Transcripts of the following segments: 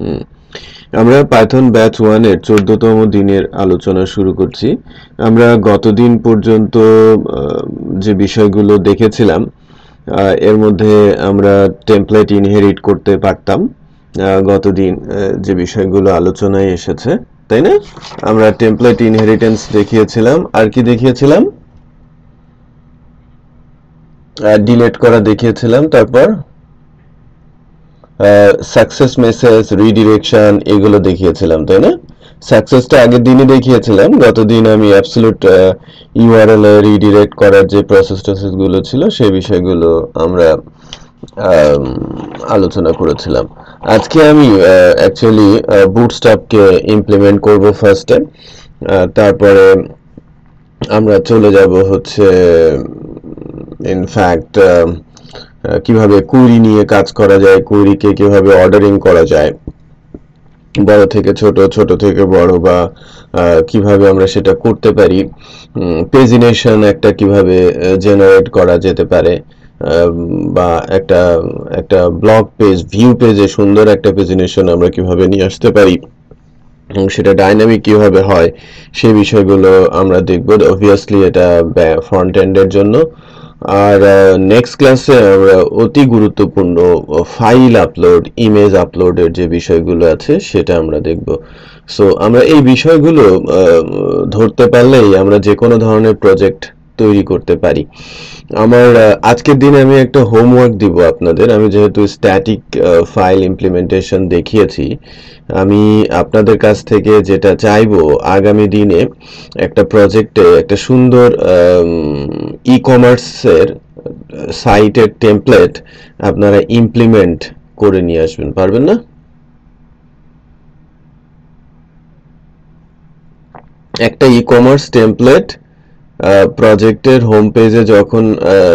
হুম। আমরা Python batch 1 এর 14তম দিনের আলোচনা শুরু করছি। আমরা গতদিন পর্যন্ত যে বিষয়গুলো দেখেছিলাম এর মধ্যে আমরা টেমপ্লেট ইনহেরিট করতে পারতাম। গতদিন যে বিষয়গুলো আলোচনায় এসেছে, তাই না? আমরা টেমপ্লেট ইনহেরিটেন্স দেখিয়েছিলাম, আর কি দেখিয়েছিলাম? ডিলিট করা দেখিয়েছিলাম, তারপর সাকসেস মেসেজ, রিডিরেকশন এগুলো দেখিয়েছিলাম, তাই না? সাকসেসটা আগের দিনই দেখিয়েছিলাম। গতদিন আমি অ্যাবসলিউট ইউআরএল এ রিডিরেক্ট করার যে প্রসেস গুলো ছিল সেই বিষয়গুলো আমরা আলোচনা করেছিলাম। আজকে আমি অ্যাকচুয়ালি বুটস্ট্র্যাপকে ইমপ্লিমেন্ট করব ফার্স্টে, তারপরে আমরা চলে যাব হচ্ছে ইনফ্যাক্ট কিভাবে কুইরি নিয়ে কাজ করা যায়, কুইরিকে কিভাবে অর্ডারিং করা যায়, বড় থেকে ছোট, ছোট থেকে বড়, বা কিভাবে আমরা সেটা করতে পারি, পেজিনেশন একটা কিভাবে জেনারেট করা যেতে পারে, বা একটা একটা ব্লগ পেজ, ভিউ পেজে সুন্দর একটা পেজিনেশন আমরা কিভাবে নিয়ে আসতে পারি এবং সেটা ডাইনামিক কিভাবে হয় সেই বিষয়গুলো আমরা দেখব। অবভিয়াসলি এটা ফ্রন্ট এন্ডের জন্য। আর নেক্সট ক্লাসে আমরা অতি গুরুত্বপূর্ণ ফাইল আপলোড, ইমেজ আপলোডের যে বিষয়গুলো আছে সেটা আমরা দেখব। সো আমরা এই বিষয়গুলো ধরতে পারলেই আমরা যে কোনো ধরনের প্রজেক্ট তৈরি করতে পারি। আমার আজকের দিনে আমি একটা হোমওয়ার্ক দিব আপনাদের। আমি যেহেতু স্ট্যাটিক ফাইল ইমপ্লিমেন্টেশন দেখিয়েছি, আমি আপনাদের কাছ থেকে যেটা চাইবো আগামী দিনে একটা প্রজেক্টে একটা সুন্দর ই কমার্সের সাইটের টেমপ্লেট আপনারা ইমপ্লিমেন্ট করে নিয়ে আসবেন। পারবেন না? একটা ই কমার্স টেমপ্লেট প্রজেক্টের হোম পেজে যখন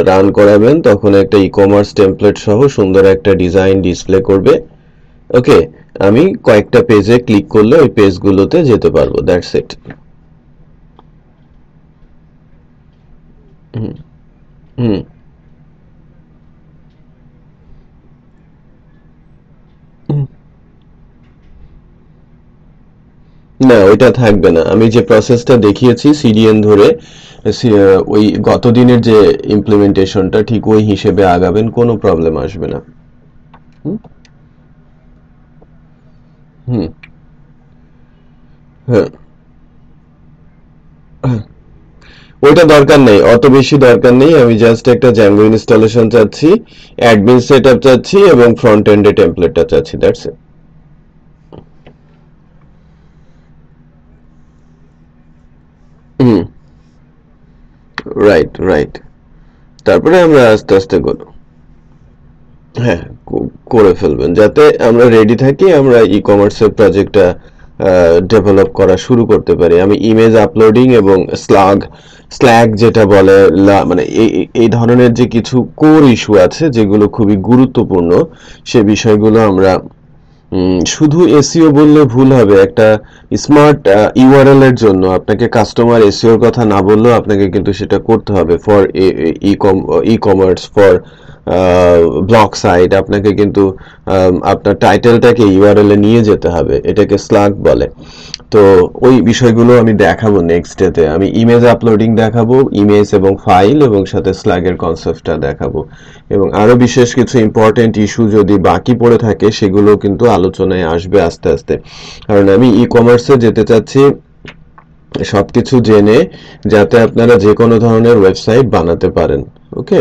রান করাবেন তখন একটা ই কমার্স টেমপ্লেট সহ সুন্দর একটা ডিজাইন ডিসপ্লে করবে। ওকে, আমি কয়েকটা পেজে ক্লিক করলে ওই পেজগুলোতে যেতে পারবো। That's it. হুম হুম না, ওইটা থাকবে না। আমি যে প্রসেসটা দেখিয়েছি সিডিএন ধরে, ওই গতদিনের যে ইমপ্লিমেন্টেশনটা ঠিক ওই হিসেবে আগাবেন, কোনো প্রবলেম আসবে না। হুম হুম হ্যাঁ হ্যাঁ। ওইটা দরকার নেই, অত বেশি দরকার নেই। আমি জাস্ট একটা জ্যাঙ্গো ইনস্টলেশন চাচ্ছি, অ্যাডমিন সেটআপ চাচ্ছি এবং ফ্রন্ট এন্ডে টেমপ্লেটটা চাচ্ছি। That's it. Hmm, right right. তারপরে আমরা আস্তে আস্তে করব। হ্যাঁ, করে ফেলবেন যাতে আমরা রেডি থাকি, আমরা ই কমার্সের প্রজেক্টটা ডেভেলপ করা শুরু করতে পারি। আমি ইমেজ আপলোডিং এবং স্ল্যাগ যেটা বলে, মানে এই ধরনের যে কিছু কোর ইস্যু আছে যেগুলো খুবই গুরুত্বপূর্ণ, সে বিষয়গুলো আমরা শুধু এসইও বললে ভুল হবে। একটা স্মার্ট ইউআরএল এর জন্য আপনাকে কাস্টমার এসইওর কথা না বললেও আপনাকে কিন্তু সেটা করতে হবে। For e commerce, for blog site আপনাকে কিন্তু আপনার টাইটেলটাকে ইউআরএল এ নিয়ে যেতে হবে, এটাকে স্লাগ বলে। তো ওই বিষয়গুলো আমি দেখাবো নেক্সট ডেতে। আমি ইমেজ আপলোডিং দেখাবো, ইমেজ এবং ফাইল, এবং সাথে স্ল্যাগের কনসেপ্টটা দেখাবো। এবং আরো বিশেষ কিছু ইম্পর্টেন্ট ইস্যু যদি বাকি পড়ে থাকে সেগুলো কিন্তু আলোচনায় আসবে আস্তে আস্তে। কারণ আমি ই কমার্সে যেতে চাচ্ছি সবকিছু জেনে, যাতে আপনারা যে কোনো ধরনের ওয়েবসাইট বানাতে পারেন। ওকে।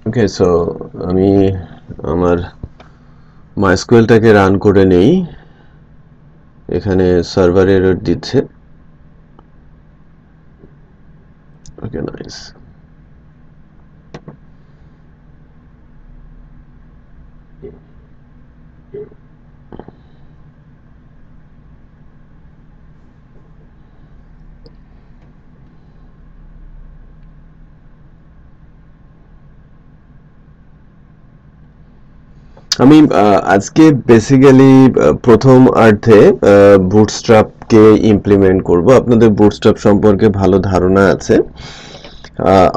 ওকে, সো আমি আমার মাইস্কুয়েলটাকে রান করে নেই। এখানে সার্ভার এরর দিচ্ছে। ওকে, নাইস। আমি আজকে বেসিক্যালি প্রথম অর্ধে বুটস্ট্র্যাপকে ইমপ্লিমেন্ট করব। আপনাদের বুটস্ট্র্যাপ সম্পর্কে ভালো ধারণা আছে।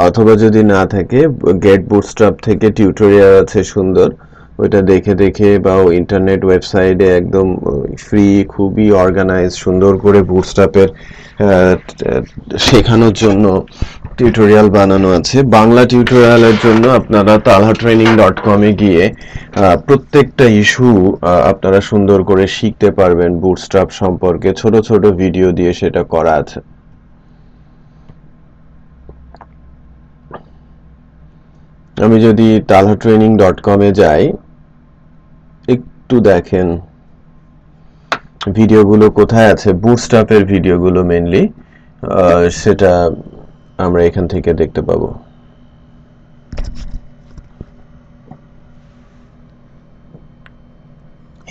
অথবা যদি না থাকে গেট বুটস্ট্র্যাপ থেকে টিউটোরিয়াল আছে সুন্দর, ওইটা দেখে দেখে বা ইন্টারনেট ওয়েবসাইটে একদম ফ্রি খুবই অর্গানাইজ সুন্দর করে বুটস্ট্র্যাপের শেখানোর জন্য টিউটোরিয়াল বানানো আছে। বাংলা টিউটোরিয়ালের জন্য আপনারা talhatraining.com এ গিয়ে প্রত্যেকটা ইস্যু আপনারা সুন্দর করে শিখতে পারবেন। বুটস্ট্র্যাপ সম্পর্কে ছোট ছোট ভিডিও দিয়ে সেটা করা আছে। আমি যদি talhatraining.com এ যাই, একটু দেখেন ভিডিওগুলো কোথায় আছে, বুটস্ট্র্যাপের ভিডিওগুলো মেইনলি, সেটা আমরা এখান থেকে দেখতে পাবো।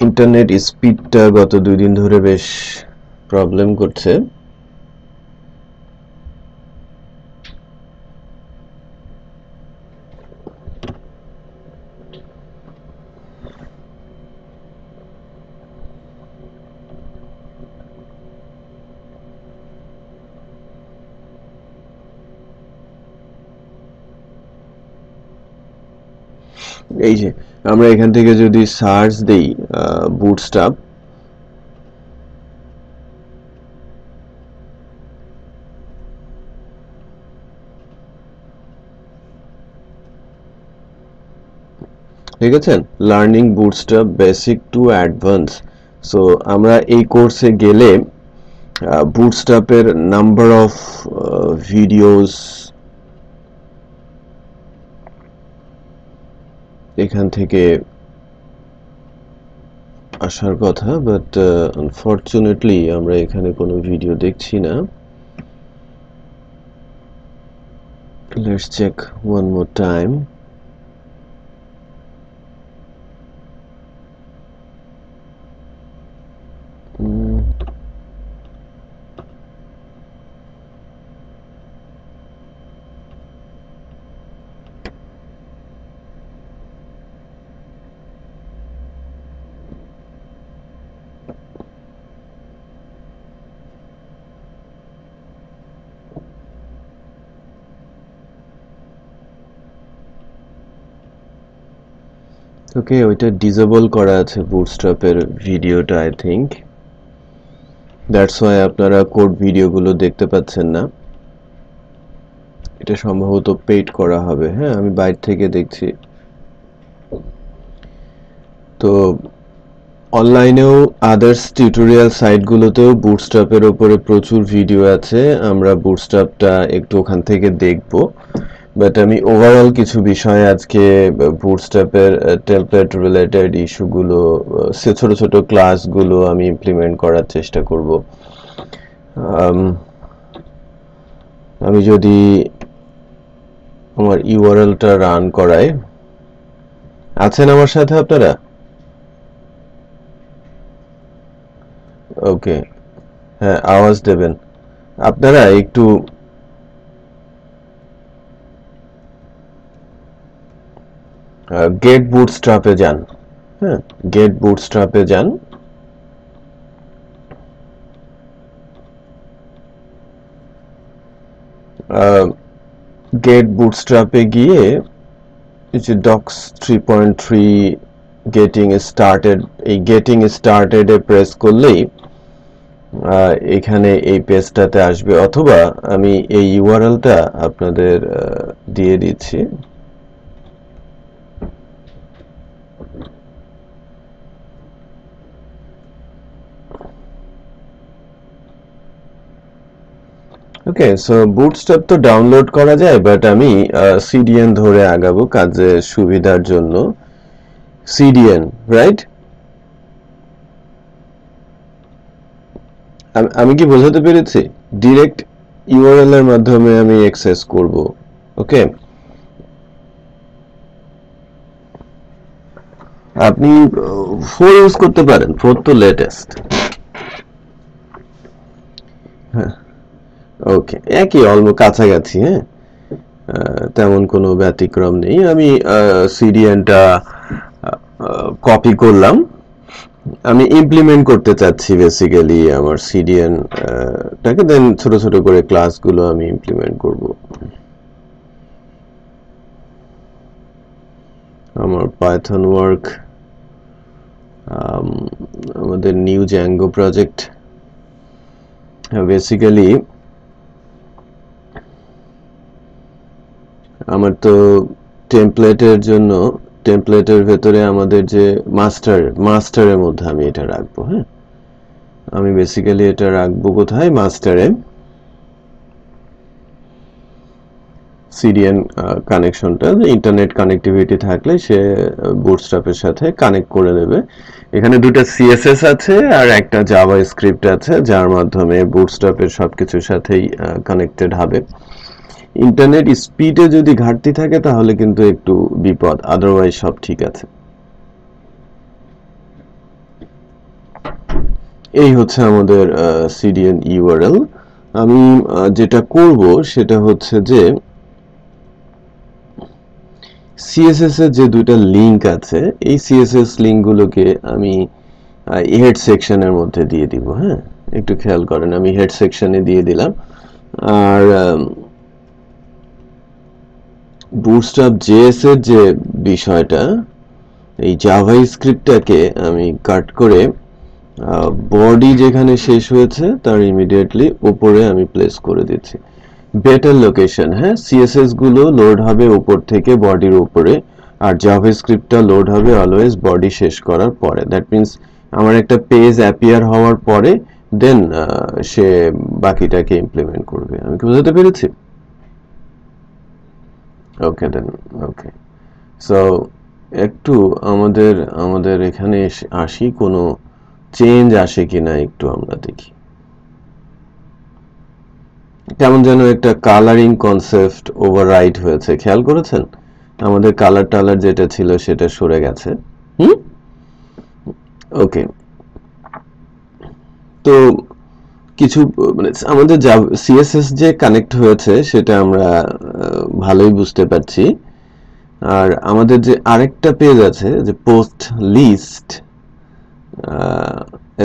ইন্টারনেট স্পিডটা গত 2 দিন ধরে বেশ প্রবলেম করছে। এই যে আমরা এখান থেকে যদি সার্চ দেই বুটস্ট্র্যাপ, ঠিক আছে, learning bootstrap basic to advance. So আমরা এই কোর্সে গেলে বুটস্ট্র্যাপের নাম্বার অফ ভিডিওস এখান থেকে আসার কথা, বাট আনফরচুনেটলি আমরা এখানে কোনো ভিডিও দেখছি না। Let's check one more time. Okay, ওইটা ডিসেবল করা আছে বুটস্ট্র্যাপের ভিডিওটা, আই থিংক দ্যাটস ওয়াই আপনারা কোড ভিডিওগুলো দেখতে পাচ্ছেন না। এটা সম্ভবত পেইড করা হবে। হ্যাঁ, আমি বাইরে থেকে দেখছি। তো অনলাইনেও আদার্স টিউটোরিয়াল সাইটগুলোতেও বুটস্ট্র্যাপের উপরে প্রচুর ভিডিও আছে, আমরা বুটস্ট্র্যাপটা একটু ওখান থেকে দেখব। বাট আমি ওভারঅল কিছু বিষয় আজকে বুটস্ট্র্যাপের টেমপ্লেট রিলেটেড ইস্যুগুলো, ছোট ছোট ক্লাসগুলো আমি ইমপ্লিমেন্ট করার চেষ্টা করব। আমি যদি আমার ইউআরএলটা রান করাই, আছেন আমার সাথে আপনারা? ওকে, হ্যাঁ, আওয়াজ দেবেন আপনারা একটু। গেট বুটস্ট্র্যাপে যান। হ্যাঁ, গেট বুটস্ট্র্যাপে যান। গেট বুটস্ট্র্যাপে গিয়ে ডক্স 3.3 গেটিং স্টার্টেড, এই গেটিং স্টার্টেড এ প্রেস করলেই এখানে এই পেজটাতে আসবে, অথবা আমি এই ইউআরএলটা আপনাদের দিয়ে দিচ্ছি। ওকে, সো বুটস্ট্র্যাপ তো ডাউনলোড করা যায়, বাট আমি সিডিএন ধরে আগাবো কাজের সুবিধার জন্য। CDN, right? আমি কি বোঝাতে পেরেছি? ডিরেক্ট ইউআরএল এর মাধ্যমে আমি অ্যাক্সেস করব। ওকে, আপনি 4 ইউজ করতে পারেন, 4 তো লেটেস্ট। হ্যাঁ, ওকে, একই কাছাকাছি। হ্যাঁ, তেমন কোনো ব্যতিক্রম নেই। আমি সিডিএনটা কপি করলাম, আমি ইমপ্লিমেন্ট করতে চাচ্ছি বেসিক্যালি আমার সিডিএন টাকে, দেন ছোট ছোট করে ক্লাসগুলো আমি ইমপ্লিমেন্ট করব। আমার পাইথন ওয়ার্ক, আমাদের নিউ জ্যাঙ্গো প্রজেক্ট। বেসিক্যালি আমার তো টেমপ্লেটের জন্য, টেমপ্লেটের ভেতরে আমাদের যে মাস্টারের মধ্যে আমি এটা রাখবো। হ্যাঁ, আমি বেসিক্যালি এটা রাখবো কোথায়? মাস্টারে। সিডিএন কানেকশনটা, ইন্টারনেট কানেক্টিভিটি থাকলে সে বুটস্ট্র্যাপের সাথে কানেক্ট করে দেবে। এখানে দুটো সিএসএস আছে আর একটা জাভা স্ক্রিপ্ট আছে, যার মাধ্যমে বুটস্ট্র্যাপের সবকিছুর সাথেই কানেক্টেড হবে। ইন্টারনেট স্পিডে যদি ঘাটতি থাকে তাহলে কিন্তু একটু বিপদ, আদারওয়াইজ সব ঠিক আছে। এই হচ্ছে আমাদের সিডিএন ইউআরএল। আমি যেটা করব সেটা হচ্ছে যে সিএসএস এর যে দুইটা লিংক আছে, এই সিএসএস লিংকগুলোকে আমি হেড সেকশনের মধ্যে দিয়ে দিব। হ্যাঁ, একটু খেয়াল করেন, আমি হেড সেকশনে দিয়ে দিলাম। আর বুটস্ট্র্যাপ জেএস এর যে বিষয়টা, এই জাভা স্ক্রিপ্টটাকে আমি কাট করে বডি যেখানে শেষ হয়েছে তার ইমিডিয়েটলি উপরে আমি প্লেস করে দিচ্ছি। Better location. হ্যাঁ, সিএসএস গুলো লোড হবে উপর থেকে বডির উপরে, আর জাভাস্ক্রিপ্টটা লোড হবে অলওয়েজ বডি শেষ করার পরে। দ্যাট মিন্স আমার একটা পেজ অ্যাপিয়ার হওয়ার পরে দেন সে বাকিটাকে ইমপ্লিমেন্ট করবে। আমি কি বুঝাতে পেরেছি? ওকে দেন, ওকে। সো একটু আমাদের এখানে আসি, কোনো চেঞ্জ আসে কিনা একটু আমরা দেখি। কেমন যেন একটা কালারিং কনসেপ্ট ওভাররাইড হয়েছে, খেয়াল করেছেন? আমাদের কালার টালার যেটা ছিল সেটা সরে গেছে। ওকে, তো কিছু মানে আমাদের সিএসএস যে কানেক্ট হয়েছে সেটা আমরা ভালোই বুঝতে পারছি। আর আমাদের যে আরেকটা পেজ আছে, যে পোস্ট লিস্ট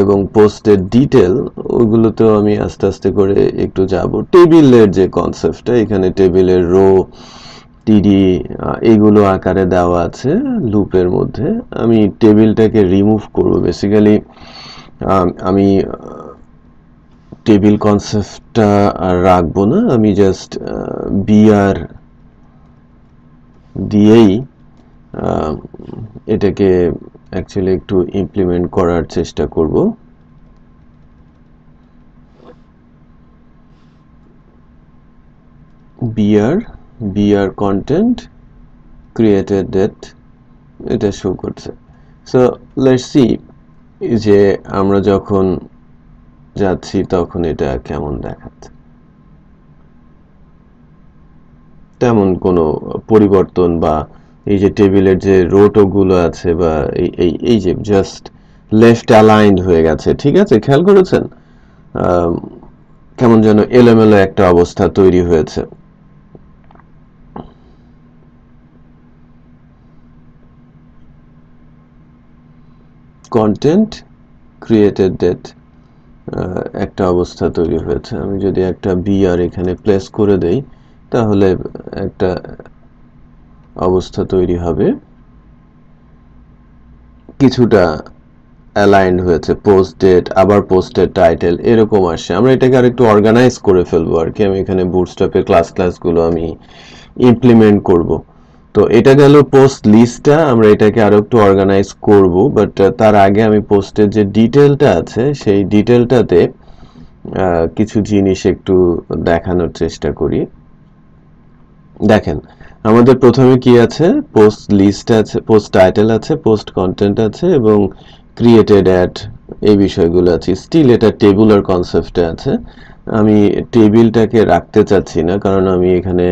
এবং পোস্টের ডিটেল, ওইগুলোতেও আমি আস্তে আস্তে করে একটু যাব। টেবিলের যে কনসেপ্টটা, এখানে টেবিলের রো, টিডি এইগুলো আকারে দেওয়া আছে লুপের মধ্যে। আমি টেবিলটাকে রিমুভ করব। বেসিক্যালি আমি টেবিল কনসেপ্টটা আর রাখবো না, আমি জাস্ট বিআর দিয়েই এটাকে অ্যাকচুয়ালি একটু ইমপ্লিমেন্ট করার চেষ্টা করব। বিআর কন্টেন্ট ক্রিয়েটেড ডেট, এটা শো করছে। সো লেটস সি যে আমরা যখন যাচ্ছি তখন এটা কেমন দেখাচ্ছে। তেমন কোনো পরিবর্তন বা এই যে টেবিলের যে রোটোগুলো আছে বা এই যে জাস্ট লেফট অ্যালাইন্ড হয়ে গেছে, ঠিক আছে? খেয়াল করেছেন কেমন যেন এলোমেলো একটা অবস্থা তৈরি হয়েছে। কন্টেন্ট ক্রিয়েটেড ডেট একটা অবস্থা তৈরি হয়েছে। আমি যদি একটা বিআর এখানে প্লেস করে দেই তাহলে একটা অবস্থা তৈরি হবে, কিছুটা অ্যালাইন্ড হয়েছে। পোস্ট ডেট, আবার পোস্টের টাইটেল, এরকম আসছে। আমরা এটাকে আরেকটু অর্গানাইজ করে ফেলবো আর কি। আমি এখানে বুটস্ট্র্যাপের ক্লাসগুলো আমি ইমপ্লিমেন্ট করব। তো এটা গেল পোস্ট লিস্টটা, আমরা এটাকে আরো একটু অর্গানাইজ করব। বাট তার আগে আমি পোস্টের যে ডিটেলটা আছে সেই ডিটেলটাতে কিছু জিনিস একটু দেখানোর চেষ্টা করি। দেখেন, আমাদের প্রথমে কি আছে? পোস্ট লিস্ট আছে, পোস্ট টাইটেল আছে, পোস্ট কন্টেন্ট আছে এবং ক্রিয়েটেড অ্যাড, এই বিষয়গুলো আছে। স্টিল এটা টেবুলার কনসেপ্টে আছে। আমি টেবিলটাকে রাখতে চাচ্ছি না, কারণ আমি এখানে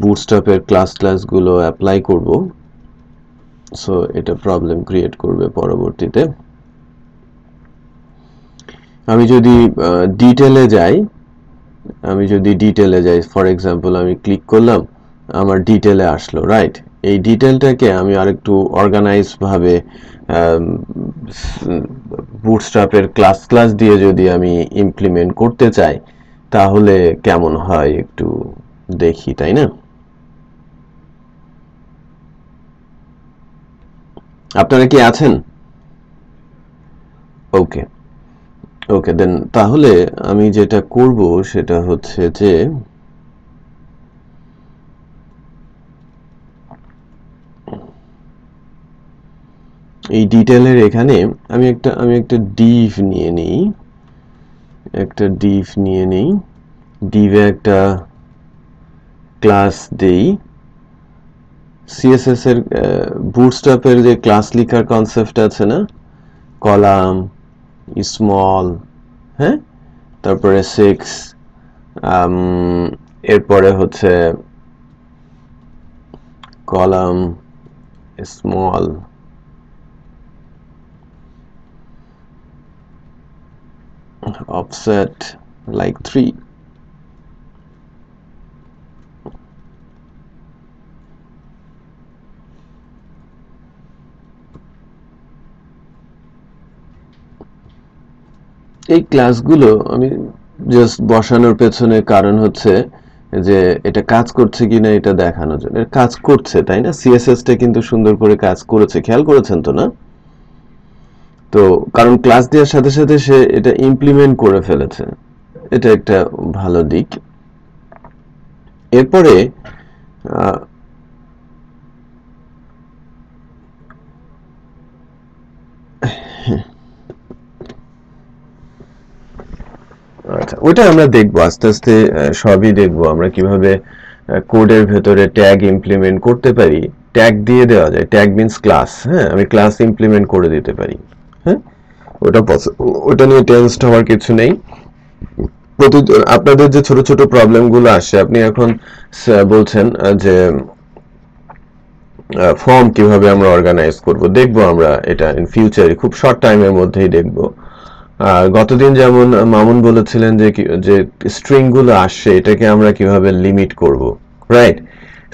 বুটস্ট্র্যাপের ক্লাসগুলো অ্যাপ্লাই করব। সো এটা প্রবলেম ক্রিয়েট করবে পরবর্তীতে। আমি যদি ডিটেলে যাই, ফর এক্সাম্পল আমি ক্লিক করলাম, আমার ডিটেলে আসলো, রাইট? এই ডিটেলটাকে আমি আরেকটু অর্গানাইজ ভাবে বুটস্ট্র্যাপের ক্লাস দিয়ে যদি আমি ইমপ্লিমেন্ট করতে চাই তাহলে কেমন হয় একটু দেখি, তাই না? আপনারা কি আছেন? ওকে ওকে, দেন তাহলে আমি যেটা করব সেটা হচ্ছে যে এই ডিটেলের এখানে আমি একটা ডিভ নিয়ে নিই, ডিভে একটা ক্লাস দেই। সিএসএস এর বুটস্ট্র্যাপের যে ক্লাস লেখার কনসেপ্ট আছে না, কলাম, স্মল, হ্যাঁ, তারপরে 6, এরপরে হচ্ছে কলাম, স্মল, offset like 3, এই ক্লাসগুলো আমি জাস্ট বসানোর পেছনে কারণ হচ্ছে যে এটা কাজ করছে কিনা এটা দেখানোর জন্য। কাজ করছে, তাই না? সিএসএসটা কিন্তু সুন্দর করে কাজ করেছে, খেয়াল করেছেন তো, না? তো কারণ ক্লাস দেওয়ার সাথে সাথে সে এটা ইমপ্লিমেন্ট করে ফেলেছে, এটা একটা ভালো দিক। এরপরে আচ্ছা, ওটা আমরা দেখবো আস্তে আস্তে, সবই দেখবো আমরা কিভাবে কোডের ভেতরে ট্যাগ ইমপ্লিমেন্ট করতে পারি। ট্যাগ দিয়ে দেওয়া যায়, ট্যাগ মিন্স ক্লাস, হ্যাঁ, আমি ক্লাস ইমপ্লিমেন্ট করে দিতে পারি, হ্যাঁ, ওটা নিয়ে টেনসড হওয়ার কিছু নেই। আপনাদের যে ছোট ছোট প্রবলেম গুলো আসে, আপনি এখন বলছেন যে ফর্ম কিভাবে আমরা অর্গানাইজ করব, দেখবো আমরা এটা ইন ফিউচারে, খুব শর্ট টাইমের মধ্যেই দেখবো। গতদিন যেমন মামুন বলেছিলেন যে স্ট্রিং গুলো আসছে, এটাকে আমরা কিভাবে লিমিট করব, রাইট?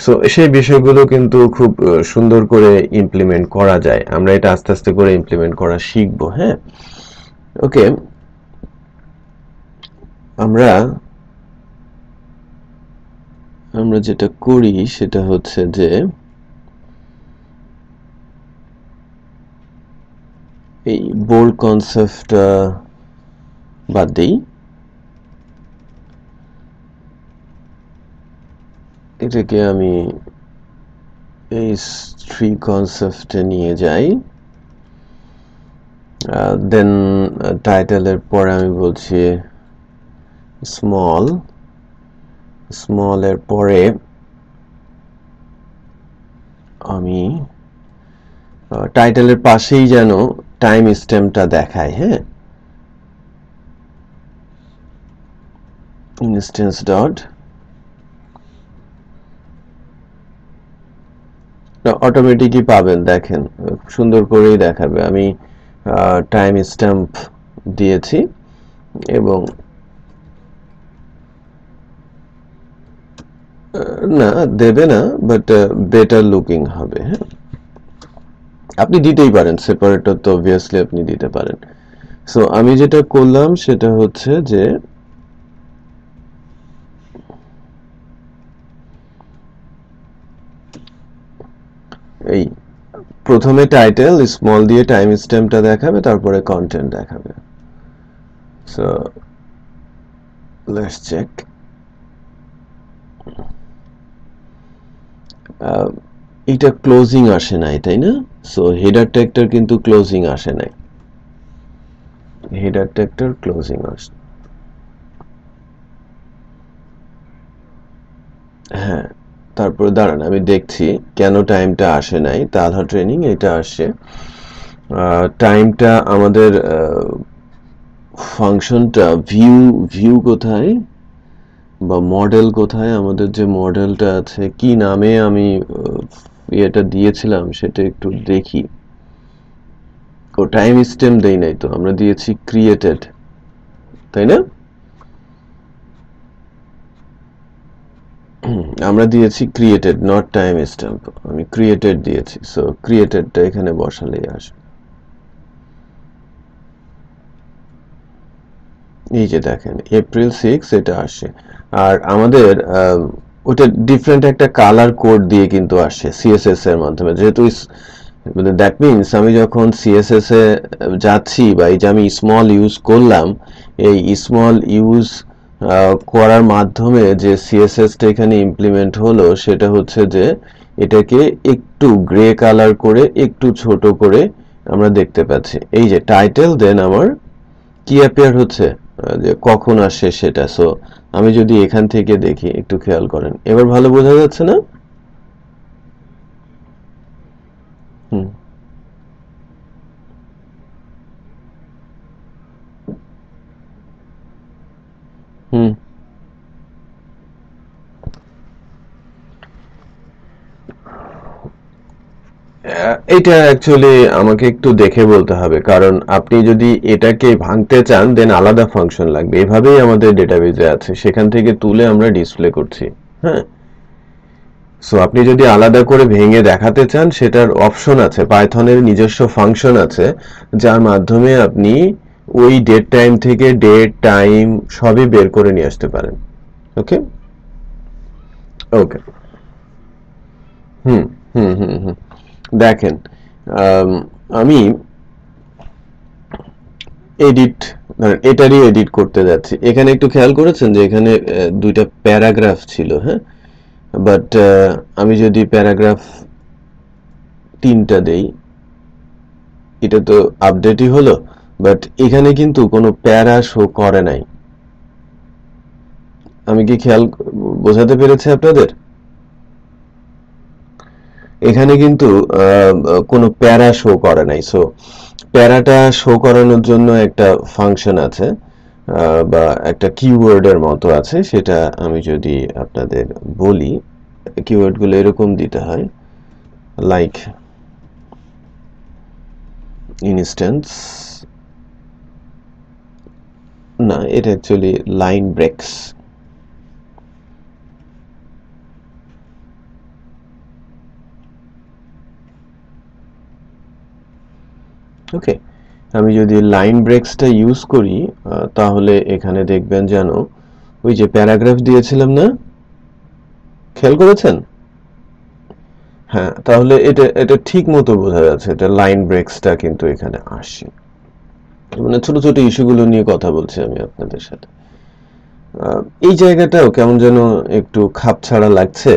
সো সেই বিষয়গুলো কিন্তু খুব সুন্দর করে ইমপ্লিমেন্ট করা যায়, আমরা এটা আস্তে আস্তে করে ইমপ্লিমেন্ট করা শিখবো, হ্যাঁ। ওকে, আমরা যেটা করি সেটা হচ্ছে যে এই বোল্ড কনসেপ্টটা বাদ দিই, এটাকে আমি এই 3 কনসেপ্টে নিয়ে যাই। দেন টাইটেলের পরে আমি বলছি স্মলের পরে আমি টাইটেলের পাশেই যেন টাইম স্ট্যাম্পটা দেখায়, হ্যাঁ, ইনস্ট্যান্স ডট অটোমেটিকই পাবেন, দেখেন সুন্দর করেই দেখাবে। আমি টাইম স্ট্যাম্প দিয়েছি এবং না দেবে না, বাট বেটার লুকিং হবে, হ্যাঁ। আপনি দিতেই পারেন, সেপারেটর তো অবভিয়াসলি আপনি দিতে পারেন। সো আমি যেটা করলাম সেটা হচ্ছে যে এই প্রথমে টাইটেল স্মল দিয়ে টাইম স্ট্যাম্পটা দেখাবে, তারপরে কন্টেন্ট দেখাবে। So let's check. এটা ক্লোজিং আসে নাই, তাই না? সো হেডার ট্যাগটার কিন্তু ক্লোজিং আসে নাই, হেডার ট্যাগটার ক্লোজিং আসে, হ্যাঁ। তারপরে দাঁড়ান আমি দেখছি কেন টাইমটা আসে নাই। তালহা ট্রেনিং এটা আসে, টাইমটা আমাদের ফাংশনটা ভিউ কোথায় বা মডেল কোথায়, আমাদের যে মডেলটা আছে কি নামে আমি এটা দিয়েছিলাম সেটা একটু দেখি। ও টাইম স্ট্যাম্প দেই নাই তো, আমরা দিয়েছি ক্রিয়েটেড, তাই না? আমরা দিয়েছি ক্রিয়েটেড, নট টাইম স্ট্যাম্প, আমি ক্রিয়েটেড দিয়েছি। সো ক্রিয়েটেডটা এখানে বসালেই আসবে। এই যে দেখেন এপ্রিল 6 এটা আসে, আর আমাদের ওটা ডিফারেন্ট একটা কালার কোড দিয়ে কিন্তু আসে সিএসএস এর মাধ্যমে, যেহেতু মানে দ্যাট মিনস আমি যখন সিএসএস এ যাচ্ছি বা এই যে আমি স্মল ইউজ করলাম, এই স্মল ইউজ করার মাধ্যমে যে সিএসএসটা এখানে ইমপ্লিমেন্ট হলো সেটা হচ্ছে যে এটাকে একটু গ্রে কালার করে একটু ছোট করে আমরা দেখতে পাচ্ছি। এই যে টাইটেল দেন আমার কি অ্যাপিয়ার হচ্ছে, যে কখন আসে সেটা। সো আমি যদি এখান থেকে দেখি, একটু খেয়াল করেন, এবার ভালো বোঝা যাচ্ছে না? হুম হুম এটা অ্যাকচুয়ালি আমাকে একটু দেখে বলতে হবে, কারণ আপনি যদি এটাকে ভাঙতে চান দেন আলাদা ফাংশন লাগবে। এভাবেই আমাদের ডেটাবেজে আছে, সেখান থেকে তুলে আমরা ডিসপ্লে করছি। হ্যাঁ, সো আপনি যদি আলাদা করে ভেঙে দেখাতে চান সেটার অপশন আছে, পাইথনের নিজস্ব ফাংশন আছে যার মাধ্যমে আপনি ওই ডেট টাইম থেকে ডেট টাইম সবই বের করে নিয়ে আসতে পারেন। ওকে ওকে হুম হুম হুম হুম দেখেন, আম, আমি এডিট, ধরেন এটারই এডিট করতে যাচ্ছি। এখানে একটু খেয়াল করেছেন যে এখানে দুইটা প্যারাগ্রাফ ছিল, হ্যাঁ, বাট আমি যদি প্যারাগ্রাফ 3টা দেই, এটা তো আপডেটই হলো, বাট এখানে কিন্তু কোনো প্যারা শো করে নাই। আমি কি খেয়াল বোঝাতে পেরেছি আপনাদের? এখানে কিন্তু কোনো প্যারা শো করে নাই। সো প্যারাটা শো করানোর জন্য একটা ফাংশন আছে, বা একটা কিওয়ার্ডের মতো আছে, সেটা আমি যদি আপনাদের বলি, কিওয়ার্ডগুলো এরকম দিতে হয়, লাইক ইনস্ট্যান্স, না এটা অ্যাকচুয়ালি লাইন ব্রেকস। ওকে, আমি যদি লাইন ব্রেকসটা ইউজ করি, তাহলে এখানে দেখবেন যেন ওই যে প্যারাগ্রাফ দিয়েছিলাম না, খেয়াল করেছেন? হ্যাঁ, তাহলে এটা এটা ঠিক মতো বোঝা যাচ্ছে, এটা লাইন ব্রেকসটা কিন্তু এখানে আসে। মানে ছোট ছোট ইস্যুগুলো নিয়ে কথা বলছি আমি আপনাদের সাথে। এই জায়গাটাও কেমন যেন একটু খাপছাড়া লাগছে।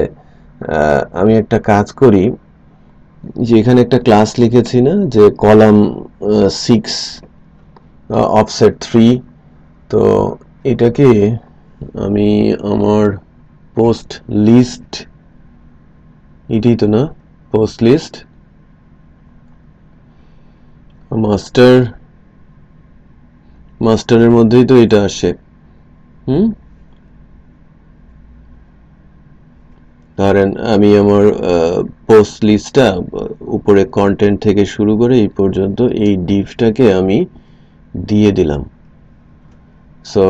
আমি একটা কাজ করি, যে এখানে একটা ক্লাস লিখেছি না, যে কলাম 6 অফসেট 3, তো এটাকে আমি আমার পোস্ট লিস্ট, এটাই তো না, পোস্ট লিস্ট মাস্টার, মাস্টারের মধ্যেই তো এটা আসে। হুম, ধরেন আমি আমার পোস্ট লিস্টটা উপরে কন্টেন্ট থেকে শুরু করে এই পর্যন্ত এই ডিভটাকে আমি দিয়ে দিলাম। সো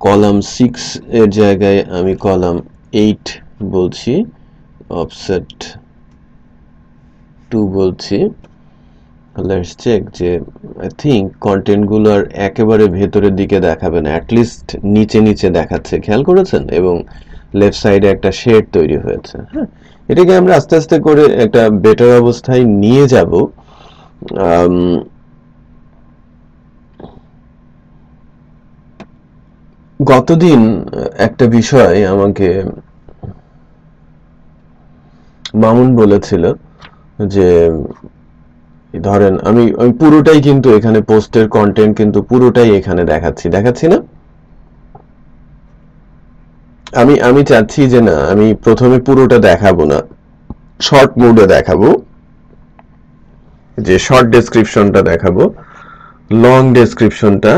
কলাম 6 এর জায়গায় আমি কলাম 8 বলছি, অফসেট 2 বলছি। লেটস চেক যে আই থিঙ্ক কন্টেন্টগুলো আর একেবারে ভেতরের দিকে দেখাবে না, অ্যাটলিস্ট নিচে নিচে দেখাচ্ছে, খেয়াল করেছেন? এবং লেফট সাইডে একটা শেড তৈরি হয়েছে। হ্যাঁ, এটাকে আমরা আস্তে আস্তে করে একটা বেটার অবস্থায় নিয়ে যাব। গতদিন একটা বিষয় আমাকে মামুন বলেছিল, যে ধরেন আমি আমি পুরোটাই কিন্তু এখানে পোস্টের কন্টেন্ট কিন্তু পুরোটাই এখানে দেখাচ্ছি, দেখাচ্ছি না? আমি আমি চাচ্ছি যে না, আমি প্রথমে পুরোটা দেখাবো না, শর্ট মোডে দেখাবো, যে শর্ট ডেসক্রিপশনটা দেখাবো, লং ডেসক্রিপশনটা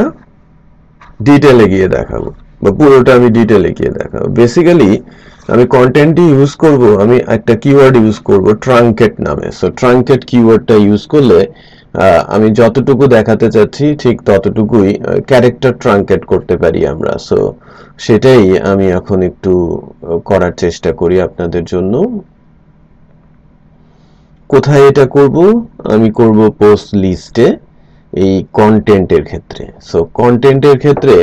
ডিটেলে গিয়ে দেখাবো, বা পুরোটা আমি ডিটেলে গিয়ে দেখাবো। বেসিক্যালি আমি কন্টেন্টই ইউজ করব, আমি একটা কিওয়ার্ড ইউজ করব ট্রাঙ্কেট নামে। সো ট্রাঙ্কেট কিওয়ার্ডটা ইউজ করলে আমি যতটুকু দেখাতে চাচ্ছি ঠিক ততটুকুই ক্যারেক্টার ট্রাঙ্কেট করতে পারি আমরা। সো সেটাই আমি এখন একটু করার চেষ্টা করি আপনাদের জন্য। কোথায় এটা করব? আমি করব পোস্ট লিস্টে, এই কন্টেন্টের ক্ষেত্রে। সো কন্টেন্টের ক্ষেত্রে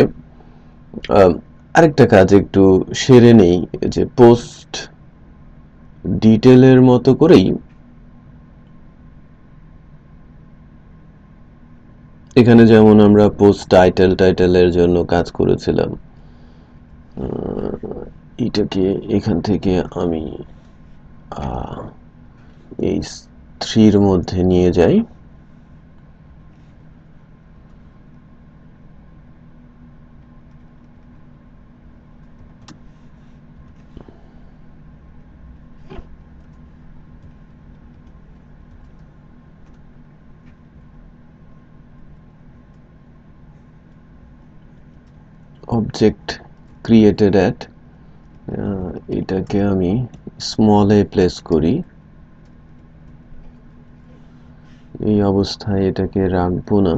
আরেকটা কাজ একটু সেরে নেই, যে পোস্ট ডিটেলের মতো করেই এখানে যেমন আমরা পোস্ট টাইটেলের জন্য কাজ করেছিলাম, এটাকে এখান থেকে আমি এই 3 এর মধ্যে নিয়ে যাই। অবজেক্ট ক্রিয়েটেড অ্যাট, এটাকে আমি স্মল এ প্লেস করি, এই অবস্থায় এটাকে রাখবো না।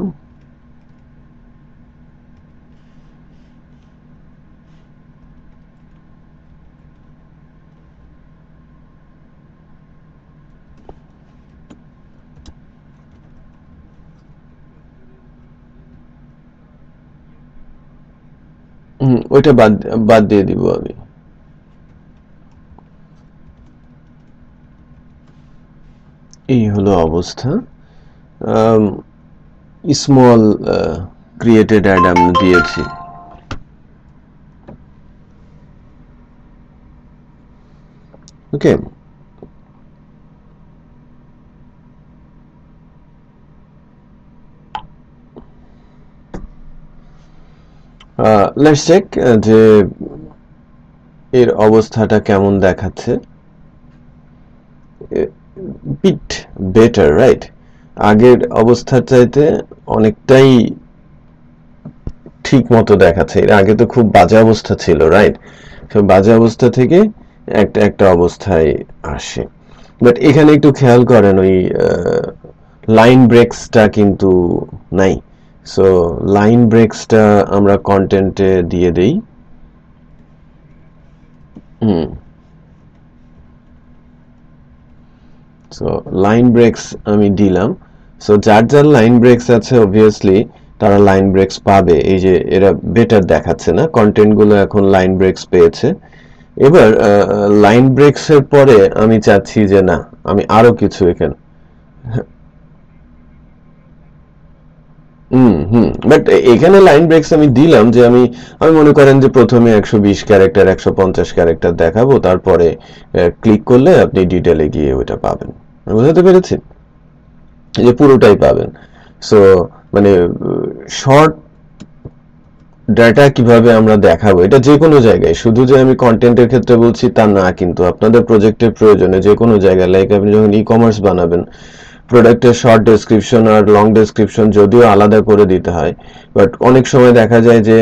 ওইটা বাদ দিয়ে দিব আমি। এই হলো অবস্থা। স্মল ক্রিয়েটেড অ্যাড আমি দিয়েছি। ওকে, লেটস চেক যে এর অবস্থাটা কেমন দেখাচ্ছে। Bit better, right? আগের অবস্থার চাইতে অনেকটাই ঠিক মতো দেখাচ্ছে। এর আগে তো খুব বাজে অবস্থা ছিল, রাইট? সব বাজে অবস্থা থেকে একটা অবস্থায় আসে। বাট এখানে একটু খেয়াল করেন, ওই লাইন ব্রেকসটা কিন্তু নাই। সো লাইন ব্রেকসটা আমরা কন্টেন্টে দিয়ে দেই। সো লাইন ব্রেকস আমি দিলাম। সো যার যার লাইন ব্রেকস আছে অবভিয়াসলি তারা লাইন ব্রেকস পাবে। এই যে এরা বেটার দেখাচ্ছে না, কন্টেন্ট গুলো এখন লাইন ব্রেকস পেয়েছে। এবার লাইন ব্রেকস এর পরে আমি চাচ্ছি যে না, আমি আরো কিছু এখানে বাট এখানে লাইন ব্রেকস আমি দিলাম যে আমি মনে করেন যে প্রথমে 120 ক্যারেক্টার 150 ক্যারেক্টার দেখাবো, তারপরে ক্লিক করলে আপনি ডিটেলে গিয়ে ওটা পাবেন। বুঝতে পেরেছি? যে পুরোটাই পাবেন। সো মানে শর্ট ডাটা কিভাবে আমরা দেখাবো, এটা যে কোনো জায়গায়, শুধু যে আমি কন্টেন্টের ক্ষেত্রে বলছি তা না, কিন্তু আপনাদের প্রজেক্টের প্রয়োজনে যে কোনো জায়গায়, লাইক আপনি যখন ই কমার্স বানাবেন, প্রোডাক্টের শর্ট ডেসক্রিপশন আর লং ডেসক্রিপশন যদিও আলাদা করে দিতে হয়, বাট অনেক সময় দেখা যায় যে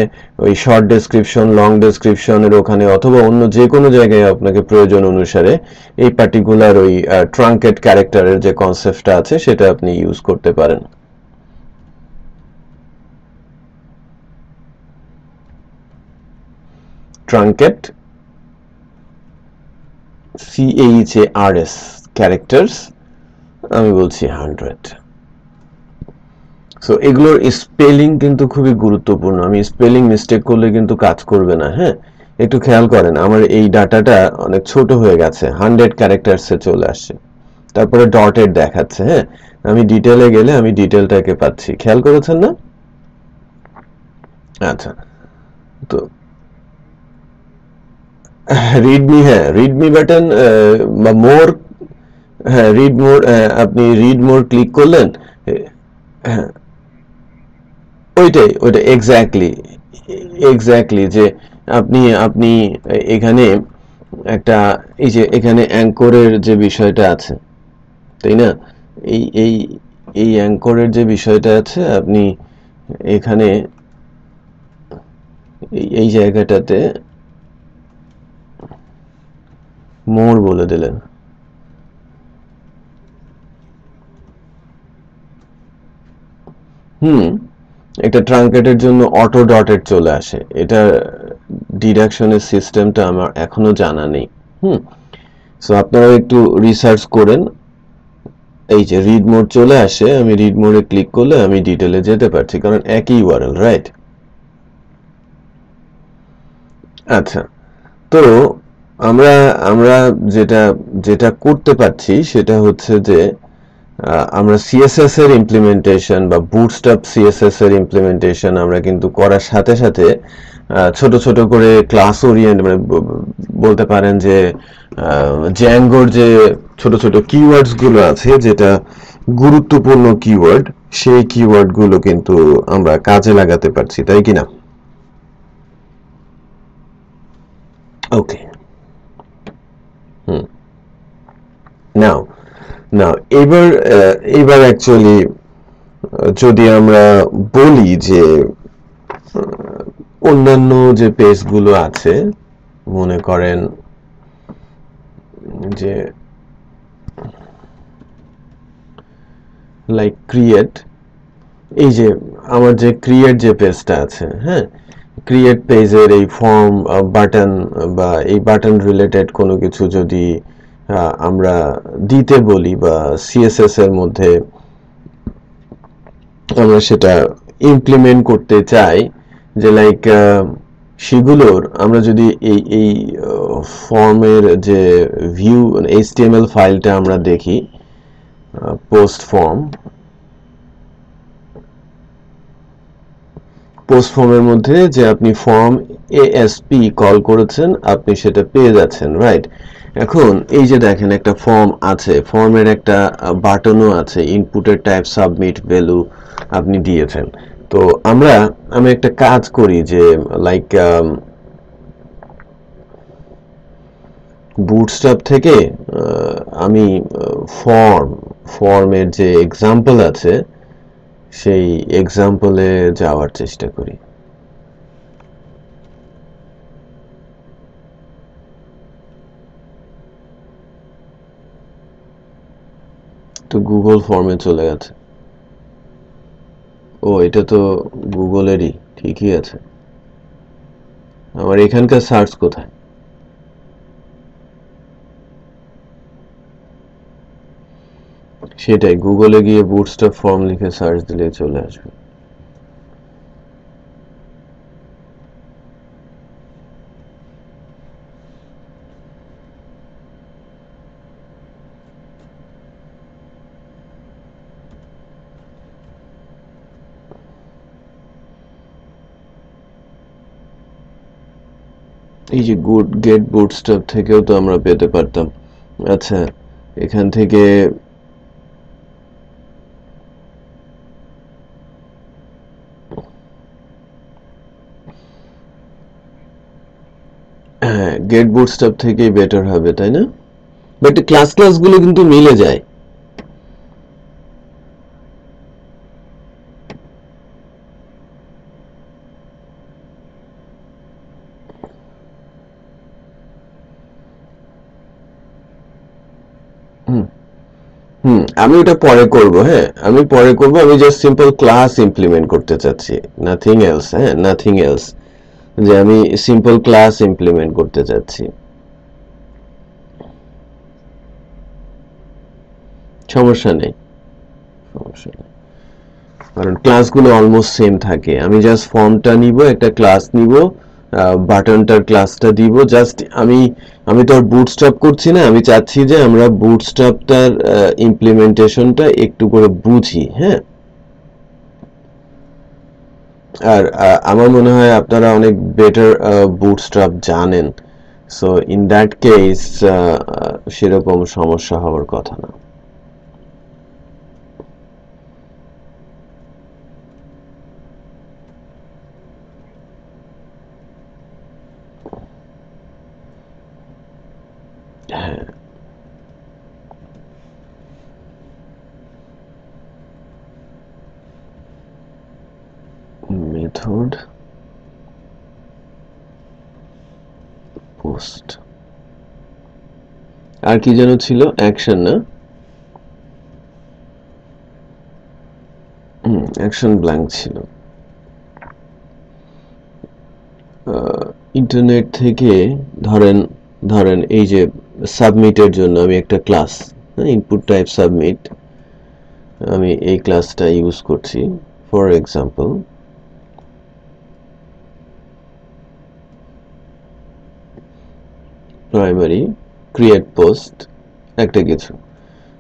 ওই শর্ট ডেসক্রিপশন লং ডেসক্রিপশনের ওখানে অথবা অন্য যে কোনো জায়গায় আপনাকে প্রয়োজন অনুসারে এই পার্টিকুলার ওই ট্রাঙ্কেট ক্যারেক্টারের যে কনসেপ্টটা আছে সেটা আপনি ইউজ করতে পারেন। ট্রাঙ্কেট CHARS ক্যারেক্টার্স, আমি বলছি 100। সো এগুলোর স্পেলিং কিন্তু খুবই গুরুত্বপূর্ণ। আমি স্পেলিং মিস্টেক করলে কিন্তু কাজ করবে না। হ্যাঁ, একটু খেয়াল করেন, আমার এই ডাটাটা অনেক ছোট হয়ে গেছে, 100 ক্যারেক্টার্সে চলে আসছে, তারপরে ডটেড দেখাচ্ছে। হ্যাঁ, আমি ডিটেলে গেলে আমি ডিটেলটাকে পাচ্ছি, খেয়াল করেছেন না? আচ্ছা, তো রিডমি, হ্যাঁ রিডমি বাটন বা মোর, হ্যাঁ রিড মোর, আপনি রিড মোর ক্লিক করলেন, হ্যাঁ ওইটা এক্স্যাক্টলি যে আপনি এখানে একটা, এই যে এখানে অ্যাঙ্করের যে বিষয়টা আছে, তাই না? এই এই এই অ্যাঙ্করের যে বিষয়টা আছে, আপনি এখানে এই জায়গাটাতে মোর বলে দিলেন। একটা ট্রাঙ্কেটের জন্য অটো ডটেড চলে আসে, এটা ডিডাকশনের সিস্টেমটা আমার এখনো জানা নেই। সো আপনারা একটু রিসার্চ করেন। এই যে রিড মোড চলে আসে, আমি রিড মোডে ক্লিক করলে আমি ডিটেলে যেতে পারছি, কারণ একই ইউআরএল, রাইট? আচ্ছা, তো আমরা যেটা করতে পারছি সেটা হচ্ছে যে আমরা সিএসএস এর ইমপ্লিমেন্টেশন বা বুটস্ট্র্যাপ সিএসএস এর ইমপ্লিমেন্টেশন আমরা কিন্তু করার সাথে সাথে ছোট ছোট করে ক্লাস ওরিয়েন্ট মানে বলতে পারেন যে জ্যাঙ্গোর যে ছোট ছোট কিওয়ার্ডস গুলো আছে যেটা গুরুত্বপূর্ণ কিওয়ার্ড সেই কিওয়ার্ড গুলো কিন্তু আমরা কাজে লাগাতে পারছি তাই কি না ওকে নাও নাও এবার অ্যাকচুয়ালি যদি আমরা বলি যে অন্যান্য যে পেজগুলো আছে মনে করেন যে লাইক ক্রিয়েট এই যে আমার যে ক্রিয়েট যে পেজটা আছে হ্যাঁ ক্রিয়েট পেজের এই ফর্ম বাটন বা এই বাটন রিলেটেড কোনো কিছু যদি আমরা দিতে বলি বা সিএসএস এর মধ্যে আমরা সেটা ইমপ্লিমেন্ট করতে চাই যে লাইক সেগুলোর আমরা যদি এই ফর্মের যে ভিউ এইচটিএমএল ফাইলটা আমরা দেখি পোস্ট ফর্মের মধ্যে যে আপনি ফর্ম এএসপি কল করেছেন আপনি সেটা পেয়ে যাচ্ছেন রাইট এখন এই যে দেখেন একটা ফর্ম আছে ফর্মের একটা বাটনও আছে ইনপুটের টাইপ সাবমিট ভ্যালু আপনি দিয়েছেন তো আমি একটা কাজ করি যে লাইক বুটস্ট্র্যাপ থেকে আমি ফর্মের যে এক্সাম্পল আছে সেই এক্সাম্পলে যাওয়ার চেষ্টা করি তো গুগল ফর্মে চলে গেছে ও এটা তো গুগলেরই ঠিকই আছে আমার এখানকার সার্চ কোথায় সেটাই গুগলে গিয়ে বুটস্ট্র্যাপ ফর্ম লিখে সার্চ দিলে চলে আসবে এই যে গেট বুটস্ট্র্যাপ থেকেও তো আমরা পেতে পারতাম আচ্ছা এখান থেকে হ্যাঁ গেট বুটস্ট্র্যাপ থেকেই বেটার হবে তাই না বাট ক্লাসগুলো কিন্তু মিলে যায় আমি ওটা পরে করব হ্যাঁ আমি পরে করব আমি জাস্ট সিম্পল ক্লাস ইমপ্লিমেন্ট করতে চাচ্ছি নাথিং এলস হ্যাঁ নাথিং এলস যে আমি সিম্পল ক্লাস ইমপ্লিমেন্ট করতে চাচ্ছি সমস্যা নেই কারণ ক্লাসগুলো অলমোস্ট সেম থাকে আমি জাস্ট ফর্মটা নিব একটা ক্লাস নিব বাটনটার ক্লাসটা দিব জাস্ট আমি তো আর বুটস্ট্র্যাপ করছি না আমি চাচ্ছি যে আমরা বুটস্ট্র্যাপটার ইমপ্লিমেন্টেশনটা একটু করে বুঝি হ্যাঁ আর আমার মনে হয় আপনারা অনেক বেটার বুটস্ট্র্যাপ জানেন সো ইন দ্যাট কেস সেরকম সমস্যা হওয়ার কথা না হ্যাঁ মেথড পোস্ট আর কি যেন ছিল অ্যাকশন না অ্যাকশন ব্ল্যাঙ্ক ছিল ইন্টারনেট থেকে ধরেন এই যে সাবমিটের জন্য আমি একটা ক্লাস ইনপুট টাইপ সাবমিট আমি এই ক্লাসটা ইউজ করছি for example primary create post একটা কিছু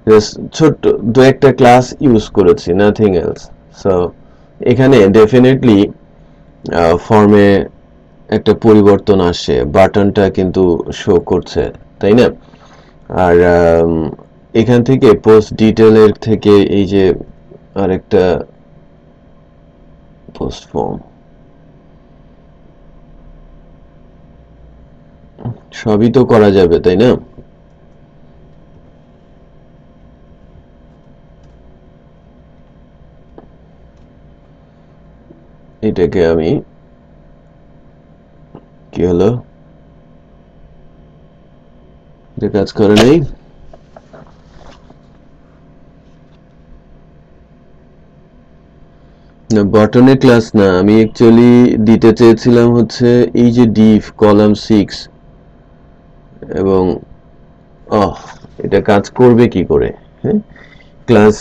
জাস্ট ছোট্ট দু একটা ক্লাস ইউজ করেছি, নাথিং এলস। সো এখানে ডেফিনেটলি ফর্মে একটা পরিবর্তন আসে, বাটনটা কিন্তু শো করছে, তাই না? আর এখান থেকে পোস্ট ডিটেলের থেকে এই যে আরেকটা পোস্ট ফর্ম, সবই তো করা যাবে, তাই না? এটাকে আমি, কি হলো, এটা কাজ করে নেই। না, বটনের ক্লাস না, আমি অ্যাকচুয়ালি দিতে চেয়েছিলাম হচ্ছে এই যে ডিভ কলাম 6 এবং এটা কাজ করবে কি করে? হ্যাঁ, ক্লাস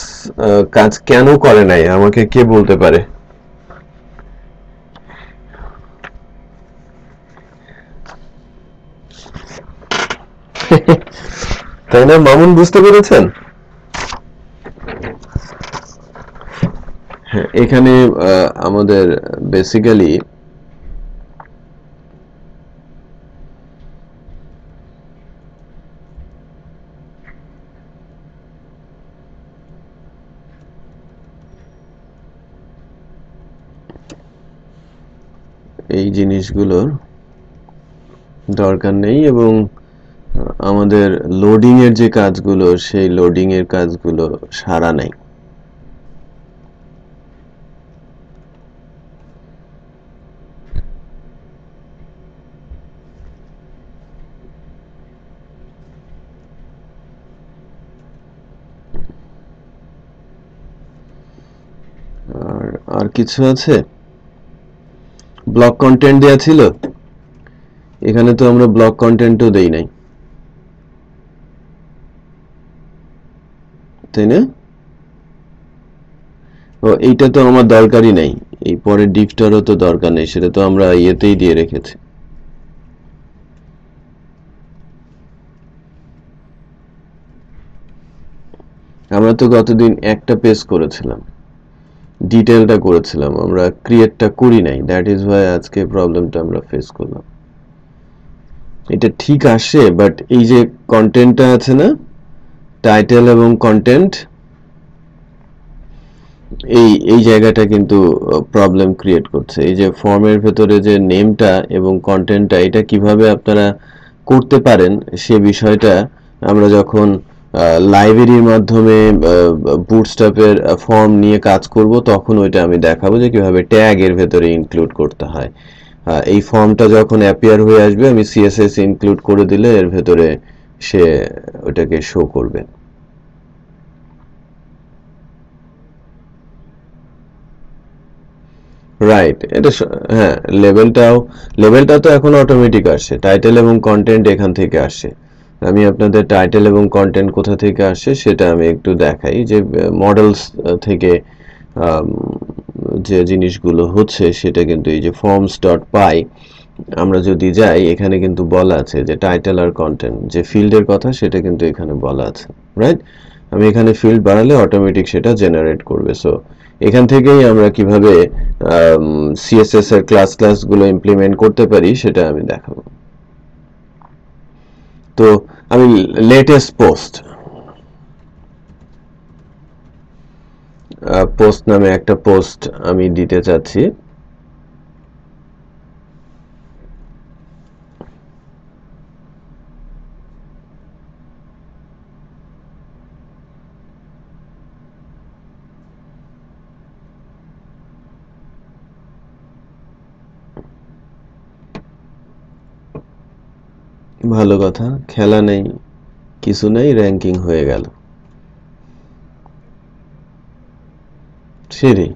কাজ কেন করে নাই আমাকে কে বলতে পারে? তাই না মামুন, বুঝতে পেরেছেন? হ্যাঁ, এখানে আমাদের বেসিক্যালি এই জিনিসগুলোর দরকার নেই এবং আমাদের লোডিং এর যে কাজগুলো, সেই লোডিং এর কাজগুলো সারা নাই। আর আর কিছু আছে? ব্লক কন্টেন্ট দেয়া ছিল, এখানে তো আমরা ব্লক কন্টেন্টও দেই নাই, তাই না? ও, এইটা তো আমার দরকারই নাই, এই পরের ডিফটারও তো দরকার নেই, সেটা তো আমরা ইয়েতেই দিয়ে রেখেছি। আমরা তো গতদিন একটা পেজ করেছিলাম, ডিটেলটা করেছিলাম, আমরা ক্রিয়েটটা করি নাই, দ্যাট ইজ ওয়াই আজকে প্রবলেমটা আমরা ফেস করলাম। এটা ঠিক আসে, বাট এই যে কন্টেন্টটা আছে না, টাইটেল এবং কন্টেন্ট, এই এই জায়গাটা কিন্তু প্রবলেম ক্রিয়েট করছে। এই যে ফর্মের ভেতরে যে নেমটা এবং কন্টেন্টটা, এটা কিভাবে আপনারা করতে পারেন সে বিষয়টা আমরা যখন লাইব্রেরির মাধ্যমে বুটস্ট্র্যাপের ফর্ম নিয়ে কাজ করব, তখন ওইটা আমি দেখাবো যে কিভাবে ট্যাগ এর ভেতরে ইনক্লুড করতে হয়। এই ফর্মটা যখন অ্যাপিয়ার হয়ে আসবে, আমি সিএসএস ইনক্লুড করে দিলে এর ভেতরে সে ওটাকে শো করবে। রাইট, এটা হ্যাঁ, লেভেলটা তো এখন অটোমেটিক আসে, টাইটেল এবং কন্টেন্ট এখান থেকে আসে। আমি আপনাদের টাইটেল এবং কন্টেন্ট কোথা থেকে আসে সেটা আমি একটু দেখাই, যে মডেলস থেকে আম, যে জিনিসগুলো হচ্ছে সেটা কিন্তু এই যে ফর্মস ডট পাই আমরা যদি যাই, এখানে কিন্তু বলা আছে যে টাইটেল আর কন্টেন্ট যে ফিল্ডের কথা, সেটা কিন্তু এখানে বলা আছে, রাইট? আমি এখানে ফিল্ড বাড়ালে অটোমেটিক সেটা জেনারেট করবে। সো এখান থেকেই আমরা কিভাবে সিএসএস এর ক্লাসগুলো ইমপ্লিমেন্ট করতে পারি সেটা আমি দেখাবো। তো আমি লেটেস্ট পোস্ট নামে একটা পোস্ট আমি দিতে চাচ্ছি। ভালো কথা, খেলা নেই, কিছু নেই, র্যাঙ্কিং হয়ে গেল। সেরে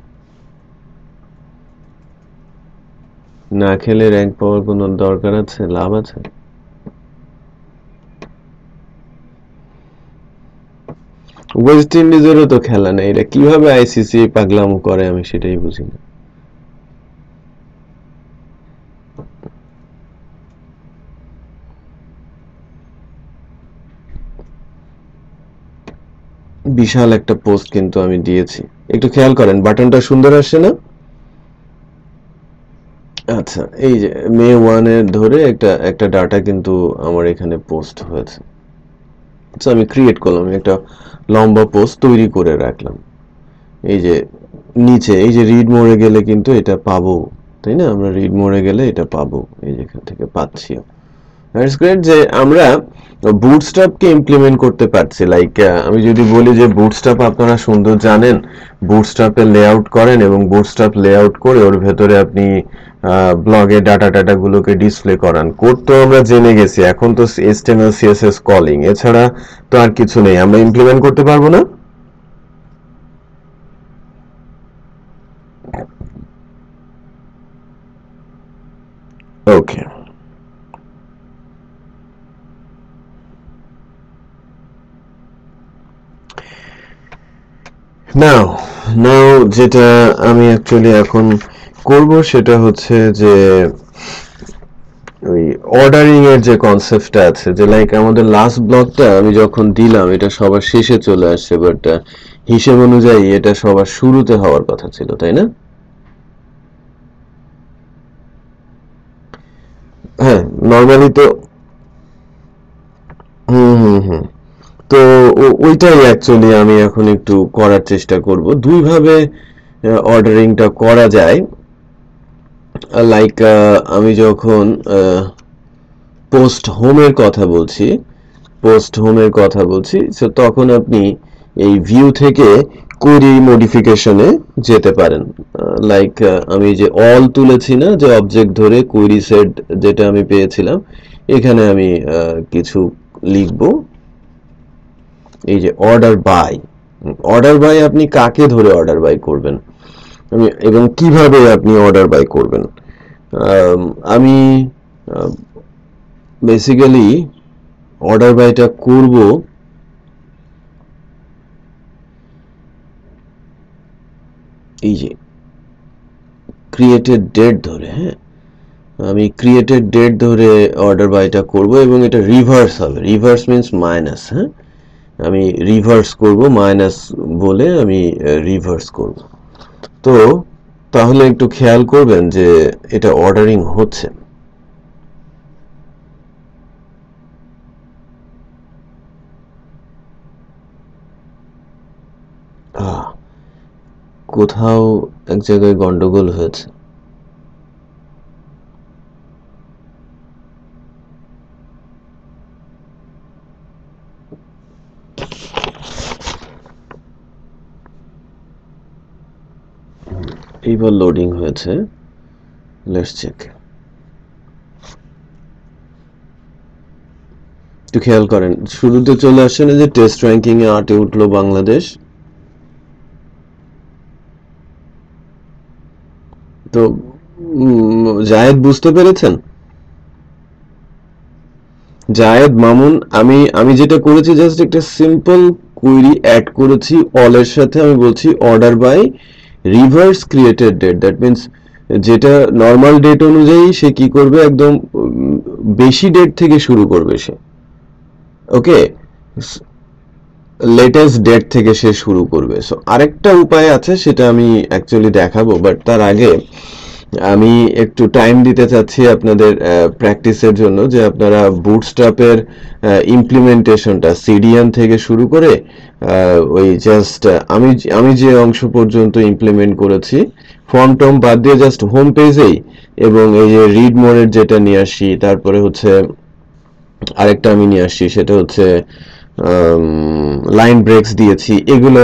না খেলে র্যাঙ্ক পাওয়ার কোনো দরকার আছে, লাভ আছে? ওয়েস্ট ইন্ডিজেরও তো খেলা নেই, এটা কিভাবে আইসিসি পাগলামো করে আমি সেটাই বুঝি না। বিশাল একটা পোস্ট কিন্তু আমি দিয়েছি, একটু খেয়াল করেন বাটনটা সুন্দর আসছে না? আচ্ছা, এই যে মে 1 এর ধরে একটা একটা ডাটা কিন্তু আমার এখানে পোস্ট হয়েছে। তো আমি ক্রিয়েট করলাম, একটা লম্বা পোস্ট তৈরি করে রাখলাম। এই যে নিচে এই যে রিড মোড়ে গেলে কিন্তু এটা পাবো, তাই না? আমরা রিড মোড়ে গেলে এটা পাবো, এই যে এখান থেকে পাচ্ছি। দ্যাটস গ্রেট যে আমরা বুটস্ট্র্যাপকে ইমপ্লিমেন্ট করতে পারছি। লাইক আমি যদি বলি যে বুটস্ট্র্যাপ আপনারা সুন্দর জানেন, বুটস্ট্র্যাপের লেআউট করেন এবং বুটস্ট্র্যাপ লেআউট করে ওর ভেতরে আপনি ব্লগে ডাটা গুলোকে ডিসপ্লে করান। কোড তো আমরা জেনে গেছি, এখন তো HTML CSS কলিং, এছাড়া তো আর কিছু নেই। আমরা ইমপ্লিমেন্ট করতে পারবো না? ওকে, নাও নাও যেটা আমি অ্যাকচুয়ালি এখন করব সেটা হচ্ছে যে ওই অর্ডারিং এর যে কনসেপ্টটা আছে, যে লাইক আমাদের লাস্ট ব্লকটা আমি যখন দিলাম এটা সবার শেষে চলে আসছে, বাট হিসেব অনুযায়ী এটা সবার শুরুতে হওয়ার কথা ছিল, তাই না? হ্যাঁ, নর্মালি তো হুম হুম হুম তো ওইটাই অ্যাকচুয়ালি আমি এখন একটু করার চেষ্টা করব। দুইভাবে অর্ডারিংটা করা যায়। লাইক আমি যখন পোস্ট হোমের কথা বলছি, সো তখন আপনি এই ভিউ থেকে কোয়েরি মডিফিকেশনে যেতে পারেন। লাইক আমি যে অল তুলেছি না, যে অবজেক্ট ধরে কোয়েরি সেট যেটা আমি পেয়েছিলাম, এখানে আমি কিছু লিখব। এই যে অর্ডার বাই আপনি কাকে ধরে অর্ডার বাই করবেন এবং কিভাবে আপনি অর্ডার বাই করবেন। আমি বেসিক্যালি অর্ডার বাইটা করব এই যে ক্রিয়েটেড ডেট ধরে। হ্যাঁ, আমি ক্রিয়েটেড ডেট ধরে অর্ডার বাইটা করব এবং এটা রিভার্স হবে। Reverse means minus. হ্যাঁ, আমি রিভার্স করব, মাইনাস বলে আমি রিভার্স করব। তো তাহলে একটু খেয়াল করবেন যে এটা অর্ডারিং হচ্ছে। কোথাও এক জায়গায় গন্ডগোল হয়েছে। এইবার লোডিং হয়েছে, লেটস চেক। একটু খেয়াল করেন, শুরুতে চলে আসছে না যে টেস্ট র্যাঙ্কিং এ 8-এ উঠলো বাংলাদেশ। তো জায়েদ বুঝতে পেরেছেন? জায়েদ মামুন, আমি যেটা করেছি জাস্ট একটা সিম্পল কুইরি অ্যাড করেছি অলের সাথে। আমি বলছি order by reverse created date. That means যেটা নর্মাল ডেট অনুযায়ী সে কি করবে, একদম বেশি ডেট থেকে শুরু করবে সে। ওকে, লেটেস্ট ডেট থেকে সে শুরু করবে। সো আরেকটা উপায় আছে, সেটা আমি অ্যাকচুয়ালি দেখাবো, বাট তার আগে আমি একটু টাইম দিতে চাচ্ছি আপনাদের প্র্যাকটিসের জন্য, যে আপনারা বুটস্ট্র্যাপের ইমপ্লিমেন্টেশনটা সিডিএন থেকে শুরু করে ওই জাস্ট আমি যে অংশ পর্যন্ত ইমপ্লিমেন্ট করেছি ফর্ম টর্ম বাদ দিয়ে জাস্ট হোম পেজেই, এবং এই যে রিড মোডের যেটা নিয়ে আসি, তারপরে হচ্ছে আরেকটা আমি নিয়ে আসছি, সেটা হচ্ছে লাইন ব্রেকস দিয়েছি। এগুলো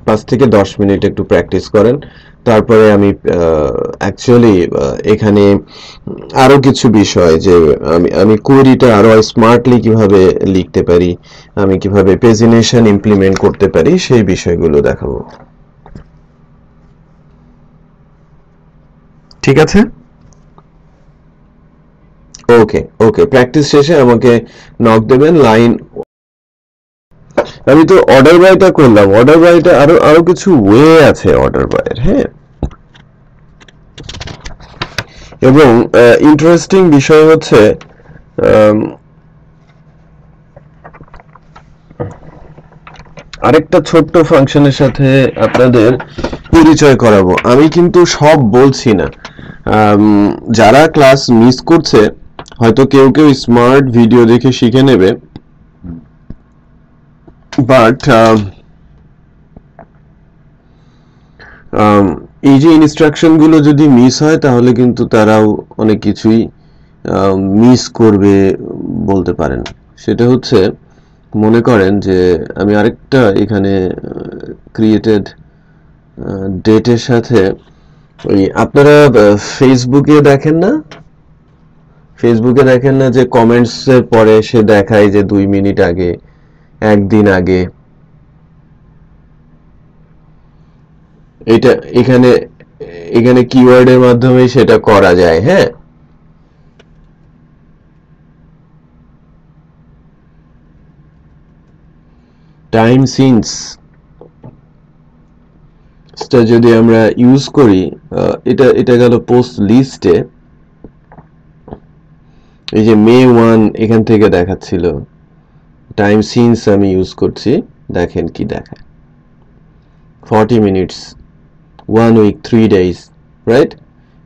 5 থেকে 10 মিনিট একটু প্র্যাকটিস করেন। তারপরে আমি অ্যাকচুয়ালি এখানে আরো কিছু বিষয়, যে আমি কোয়েরিটা আরো স্মার্টলি কিভাবে লিখতে পারি, আমি কিভাবে পেজিনেশন ইমপ্লিমেন্ট করতে পারি, সেই বিষয়গুলো দেখাবো। ঠিক আছে, ওকে ওকে, প্র্যাকটিস শেষে আমাকে নক দেবেন। লাইন আমি তো অর্ডার বাইটা করলাম, অর্ডার বাইটা আরো আরো কিছু ওয়ে আছে অর্ডার বাইয়ের। হ্যাঁ, এবং ইন্টারেস্টিং বিষয় হচ্ছে আরেকটা ছোট্ট ফাংশনের সাথে আপনাদের পরিচয় করাবো। আমি কিন্তু সব বলছি না, যারা ক্লাস মিস করছে হয়তো কেউ কেউ স্মার্ট ভিডিও দেখে শিখে নেবে, বাট এই যে ইনস্ট্রাকশন গুলো যদি মিস হয় তাহলে কিন্তু তারাও অনেক কিছুই মিস করবে বলতে পারেন। সেটা হচ্ছে, মনে করেন যে আমি আরেকটা এখানে ক্রিয়েটেড ডেটের সাথে, ওই আপনারা ফেসবুকে দেখেন না, ফেসবুকে দেখেন না যে কমেন্টস এর পরে সে দেখায় যে 2 মিনিট আগে, একদিন আগে, এটা এখানে এখানে কিওয়ার্ডের মাধ্যমে সেটা করা যায়। হ্যাঁ, টাইম সিন্স যদি আমরা ইউজ করি, এটা এটা গেল পোস্ট লিস্টে, এই যে মে 1 এখান থেকে দেখাচ্ছিল, টাইম সিন্স আমি ইউজ করছি, দেখেন কি দেখায়, 40 মিনিটস, 1 উইক, 3 ডেজ, রাইট?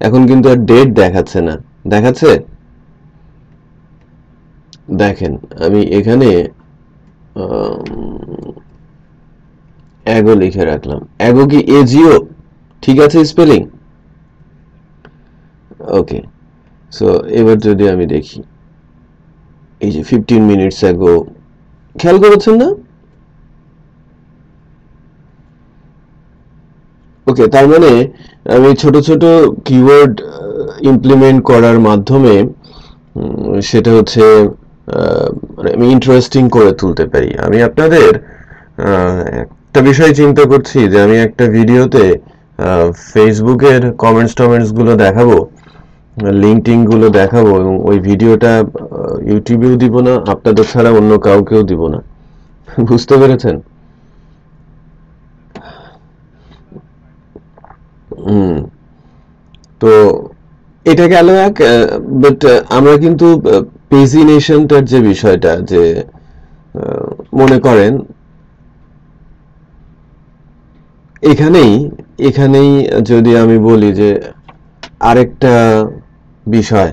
এখন কিন্তু আর ডেট দেখাচ্ছে না, দেখাচ্ছে? দেখেন আমি এখানে অ্যাগো লিখে রাখলাম। অ্যাগো কি এজিও? ঠিক আছে স্পেলিং? ওকে, সো এবার যদি আমি দেখি, এই যে 15 মিনিটস অ্যাগো, খেয়াল করেছেন না? ওকে, তার মানে আমি ছোট ছোট কিওয়ার্ড ইমপ্লিমেন্ট করার মাধ্যমে সেটা হচ্ছে মানে আমি ইন্টারেস্টিং করে তুলতে পারি। আমি আপনাদের একটা বিষয় চিন্তা করছি যে আমি একটা ভিডিওতে ফেসবুকের কমেন্টস গুলো দেখাবো, লিঙ্কটিং গুলো দেখাবো, এবং ওই ভিডিওটা ইউটিউবেও দিব না, আপনাদের ছাড়া অন্য কাউকেও দিব না। বুঝতে পেরেছেন? হুম, তো এটা গেল এক, বাট আমরা কিন্তু পেজিনেশনটার যে বিষয়টা, যে মনে করেন এখানেই এখানেই যদি আমি বলি যে আরেকটা বিষয়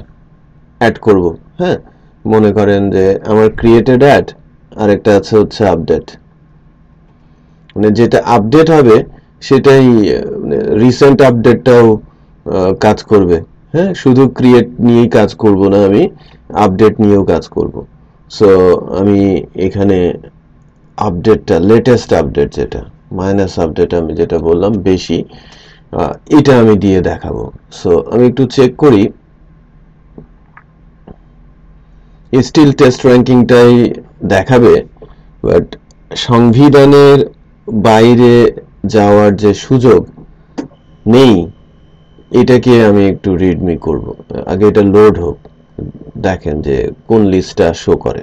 অ্যাড করব, হ্যাঁ, মনে করেন যে আমার ক্রিয়েটেড অ্যাড, আরেকটা আছে হচ্ছে আপডেট, মানে যেটা আপডেট হবে সেটাই রিসেন্ট আপডেটটাও কাজ করবে। হ্যাঁ, শুধু ক্রিয়েট নিয়েই কাজ করব না, আমি আপডেট নিয়েও কাজ করব। সো আমি এখানে আপডেটটা, লেটেস্ট আপডেট যেটা, মাইনাস আপডেট আমি যেটা বললাম বেশি, এটা আমি দিয়ে দেখাবো। সো আমি একটু চেক করি, স্টিল টেস্ট র্যাঙ্কিংটাই দেখাবে, বাট সংবিধানের বাইরে যাওয়ার যে সুযোগ নেই, এটাকে আমি একটু রিডমি করব। আগে এটা লোড হোক, দেখেন যে কোন লিস্টটা শো করে।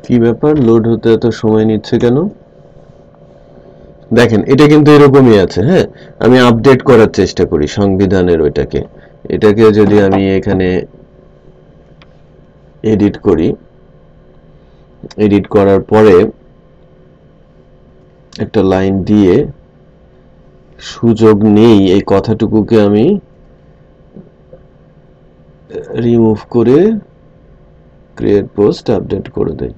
কি ব্যাপার, লোড হতে এত সময় নিচ্ছে কেন? দেখেন এটা কিন্তু এরকমই আছে। হ্যাঁ, আমি আপডেট করার চেষ্টা করি সংবিধানের ওইটাকে, এটাকে যদি আমি এখানে এডিট করি, এডিট করার পরে একটা লাইন দিয়ে সুযোগ নেই এই কথাটুকুকে আমি রিমুভ করে ক্রিয়েট পোস্ট আপডেট করে দেই।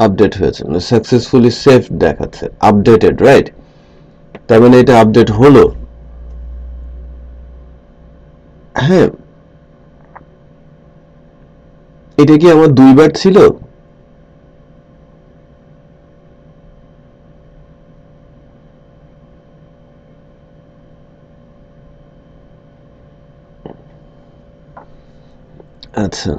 আপডেট হয়েছে, মানে সাকসেসফুলি সেভ দেখাচ্ছে, আপডেটেড, রাইট? তার মানে এটা আপডেট হলো। হ্যাঁ, এটা কি আমার দুইবার ছিল? আচ্ছা,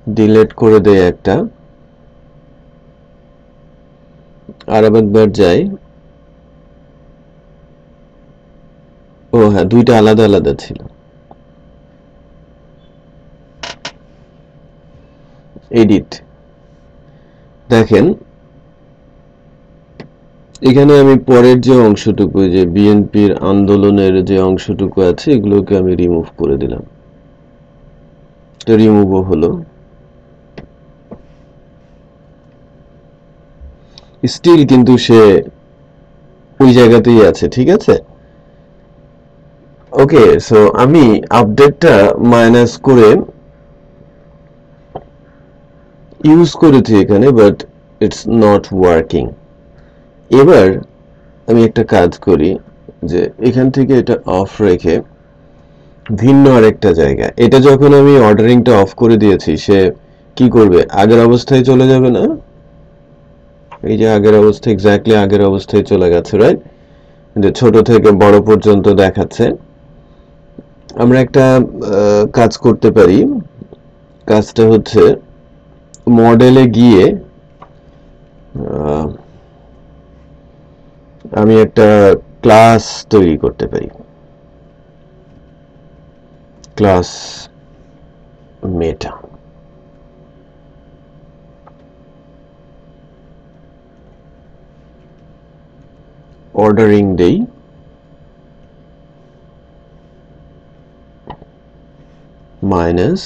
ডিলেট করে দেয় একটা, আর একবার যাই। ও হ্যাঁ, দুইটা আলাদা আলাদা ছিল। এডিট, দেখেন এখানে আমি পরের যে অংশটুকু, যে বিএনপির আন্দোলনের যে অংশটুকু আছে এগুলোকে আমি রিমুভ করে দিলাম, রিমুভও হলো। স্টিল কিন্তু সে ওই জায়গাতেই আছে, ঠিক আছে। ওকে, সো আমি আপডেটটা মাইনাস করে ইউজ করেছি এখানে, বাট ইটস নট ওয়ার্কিং। এবার আমি একটা কাজ করি, যে এখান থেকে এটা অফ রেখে ভিন্ন আরেকটা জায়গা, এটা যখন আমি অর্ডারিংটা অফ করে দিয়েছি সে কি করবে, আগের অবস্থায় চলে যাবে না? এই যে আগের অবস্থায়, এক্স্যাক্টলি আগের অবস্থায় চলে গেছে, রাইট? যে ছোট থেকে বড় পর্যন্ত দেখাচ্ছে। আমরা একটা কাজ করতে পারি, কাজটা হচ্ছে মডেলে গিয়ে আমি একটা ক্লাস তৈরি করতে পারি, ক্লাস মেটা। অর্ডারিং দেই, minus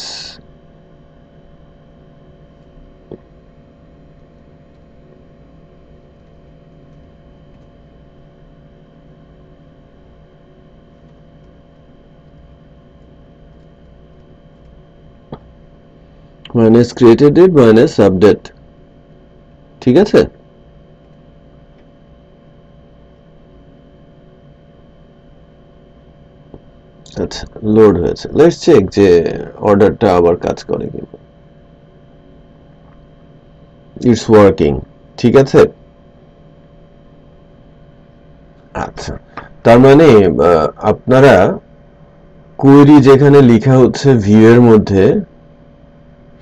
minus created date minus update, ঠিক আছে। আচ্ছা, লোড হয়েছে, লেটস চেক যে অর্ডারটা আবার কাজ করে কিনা। ইটস ওয়ার্কিং, ঠিক আছে। আচ্ছা, তার মানে আপনারা কোয়েরি যেখানে লেখা হচ্ছে ভিউ এর মধ্যে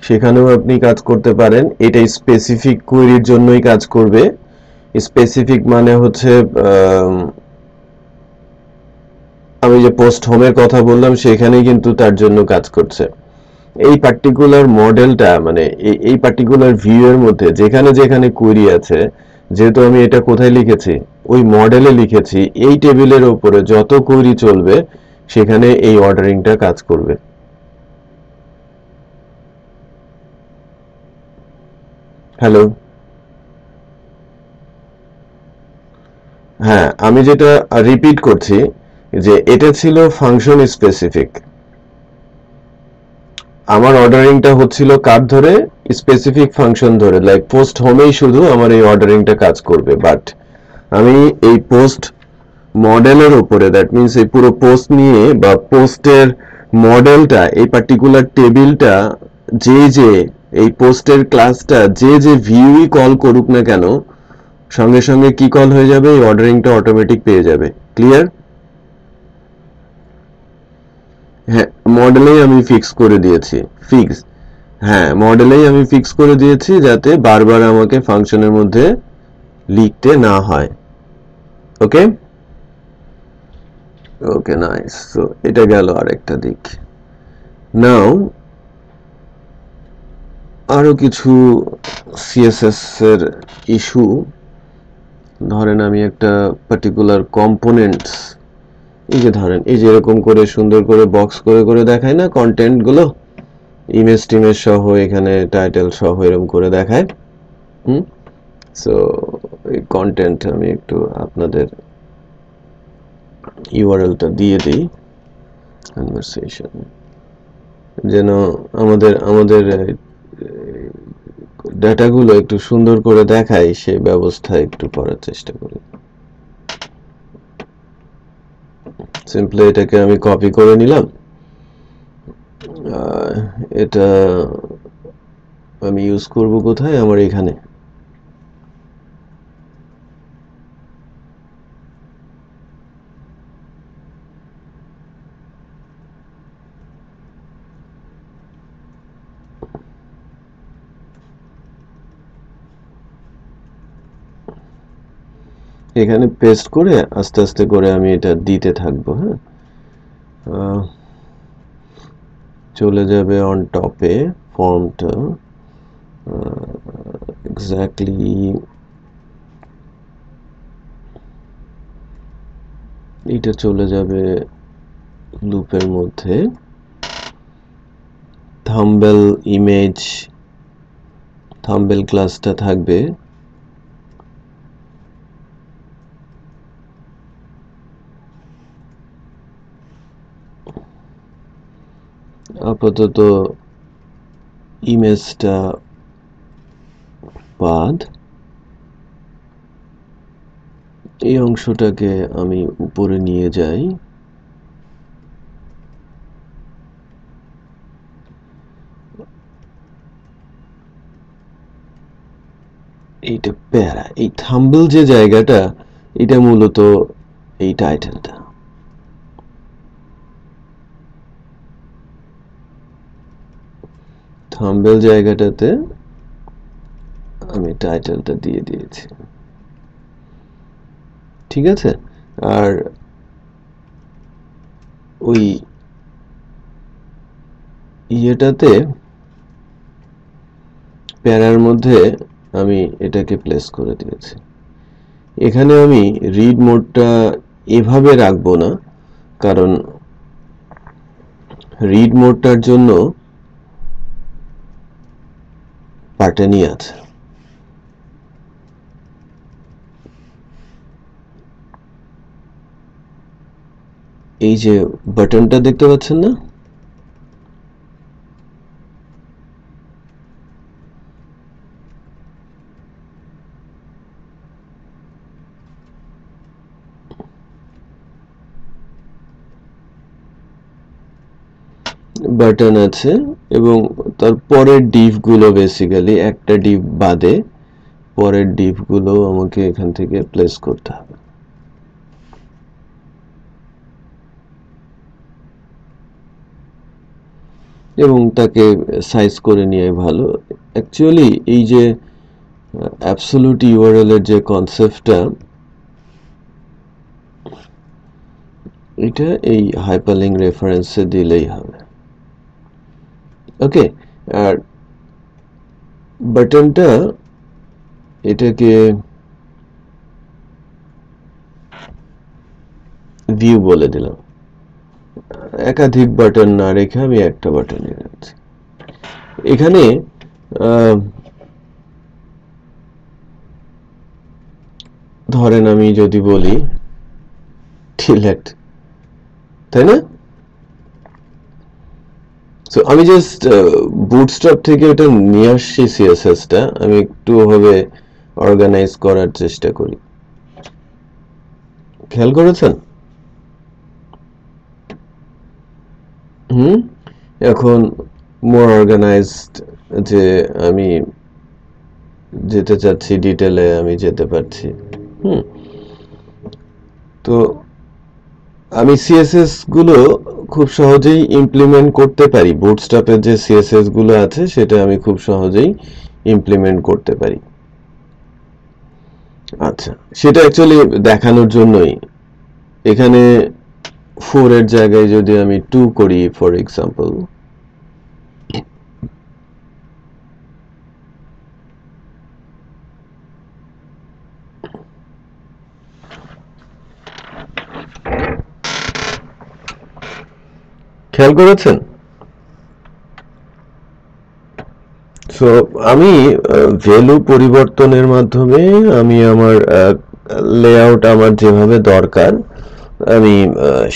সেখানেও আপনি কাজ করতে পারেন। এটা স্পেসিফিক কোয়েরির জন্যই কাজ করবে। স্পেসিফিক মানে হচ্ছে আমি যে পোস্ট হোমের কথা বললাম সেখানেই কিন্তু তার জন্য কাজ করছে। এই পার্টিকুলার মডেলটা, মানে এই পার্টিকুলার ভিউ এর মধ্যে যেখানে যেখানে কোয়েরি আছে, যেহেতু আমি এটা কোথায় লিখেছি, ওই মডেলে লিখেছি, এই টেবিলের উপরে যত কোয়েরি চলবে সেখানে এই অর্ডারিংটা কাজ করবে। হ্যালো, হ্যাঁ, আমি যেটা রিপিট করছি যে এটা ছিল ফাংশন স্পেসিফিক। আমার অর্ডারিংটা হচ্ছিল কার ধরে, স্পেসিফিক ফাংশন ধরে, লাইক পোস্ট হোমেই শুধু আমার এই অর্ডারিংটা কাজ করবে। বাট আমি এই পোস্ট মডেলের উপরে, দ্যাট মিনস এই পুরো পোস্ট নিয়ে বা পোস্টের মডেলটা, এই পার্টিকুলার টেবিলটা, যে এই পোস্টের ক্লাসটা যে ভিউই কল করুক না কেন, সঙ্গে সঙ্গে কি কল হয়ে যাবে, এই অর্ডারিংটা অটোমেটিক পেয়ে যাবে। ক্লিয়ার? হ্যাঁ, মডেলেই আমি ফিক্স করে দিয়েছি। ফিক্স, হ্যাঁ, মডেলেই আমি ফিক্স করে দিয়েছি যাতে বারবার আমাকে ফাংশনের মধ্যে লিখতে না হয়। ওকে ওকে, নাইস। সো এটা গেল আরেকটা দিক। নাও আরো কিছু সিএসএস এর ইস্যু। ধরেন আমি একটা পার্টিকুলার কম্পোনেন্টস, এই যে ধরেন এই যে এরকম করে সুন্দর করে বক্স করে করে দেখায় না কন্টেন্ট গুলো, ইমেজ টিমেজ সহ, এখানে টাইটেল সহ এরকম করে দেখায়। সো এই কন্টেন্ট আমি একটু আপনাদের ইউআরএলটা দিয়ে দিই, কনভারসেশন, যেন আমাদের আমাদের ডাটাগুলো একটু সুন্দর করে দেখায়, সেই ব্যবস্থা একটু করার চেষ্টা করি। সিম্পলি এটাকে আমি কপি করে নিলাম, এটা আমি ইউজ করব কোথায়, আমার এখানে। এখানে পেস্ট করে আস্তে আস্তে করে আমি এটা দিতে থাকবো। হ্যাঁ, চলে যাবে অন টপে ফর্মটা, এক্স্যাক্টলি এটা চলে যাবে লুপের মধ্যে, থাম্বনেল ইমেজ থাম্বনেল ক্লাসটা থাকবে আপাতত ইমেজটা বাদ, এই অংশটাকে আমি উপরে নিয়ে যাই, এইটা প্যারা, এই থাম্বনেল যে জায়গাটা এটা মূলত এই টাইটেলটা, থাম্বনেল জায়গাটাতে আমি টাইটেলটা দিয়ে দিয়েছি, ঠিক আছে। আর ওই ইয়েটাতে প্যারার মধ্যে আমি এটাকে প্লেস করে দিয়েছি। এখানে আমি রিড মোডটা এভাবে রাখবো না, কারণ রিড মোডটার জন্য প্যাটার্নই আছে। এই যে বাটনটা দেখতে পাচ্ছেন না, বাটন আছে এবং তার পরের ডিভগুলো বেসিক্যালি একটা ডিভ বাদে পরের ডিভগুলো আমাকে এখান থেকে প্লেস করতে হবে। এবং তাকে সাইজ করে নিয়ে ভালো। অ্যাকচুয়ালি এই যে অ্যাবসলিউট ইউআরএল এর যে কনসেপ্টটা, এটা এই হাইপারলিংক রেফারেন্সে দিলেই হবে। ওকে, আর বাটনটা এটাকে ভিউ বলে দিলাম, একাধিক বাটন না রেখে আমি একটা বাটন রেখেছি। এখানে ধরেন আমি যদি বলি ডিলেট, তাই না? সো আমি জাস্ট বুটস্ট্র্যাপ থেকে এটা নিয়ে আসছি, সিএসএসটা আমি একটু ভাবে অর্গানাইজ করার চেষ্টা করি। খেয়াল করেছেন? এখন মোর অর্গানাইজড, যে আমি যেতে চাচ্ছি ডিটেলে আমি যেতে পারছি। তো আমি সিএসএস গুলো খুব সহজেই ইমপ্লিমেন্ট করতে পারি, বুটস্ট্র্যাপের যে সিএসএস গুলো আছে সেটা আমি খুব সহজেই ইমপ্লিমেন্ট করতে পারি। আচ্ছা, সেটা অ্যাকচুয়ালি দেখানোর জন্যই এখানে 4 এর জায়গায় যদি আমি 2 করি ফর এক্সাম্পল, খেয়াল করেছেন? সো আমি ভ্যালু পরিবর্তনের মাধ্যমে আমি আমার লেআউট আমার যেভাবে দরকার আমি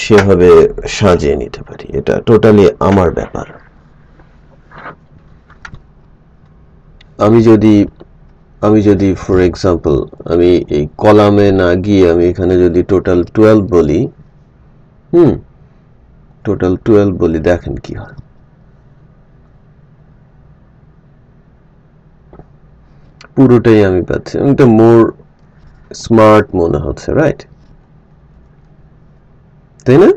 সেভাবে সাজিয়ে নিতে পারি। এটা টোটালি আমার ব্যাপার। আমি যদি ফর এক্সাম্পল আমি এই কলামে না গিয়ে আমি এখানে যদি টোটাল 12 বলি, টোটাল 12 বলি, দেখেন কি হয়। পুরোটাই আমি পাচ্ছি, এটা মোর স্মার্ট মনে হচ্ছে, রাইট? তাই না?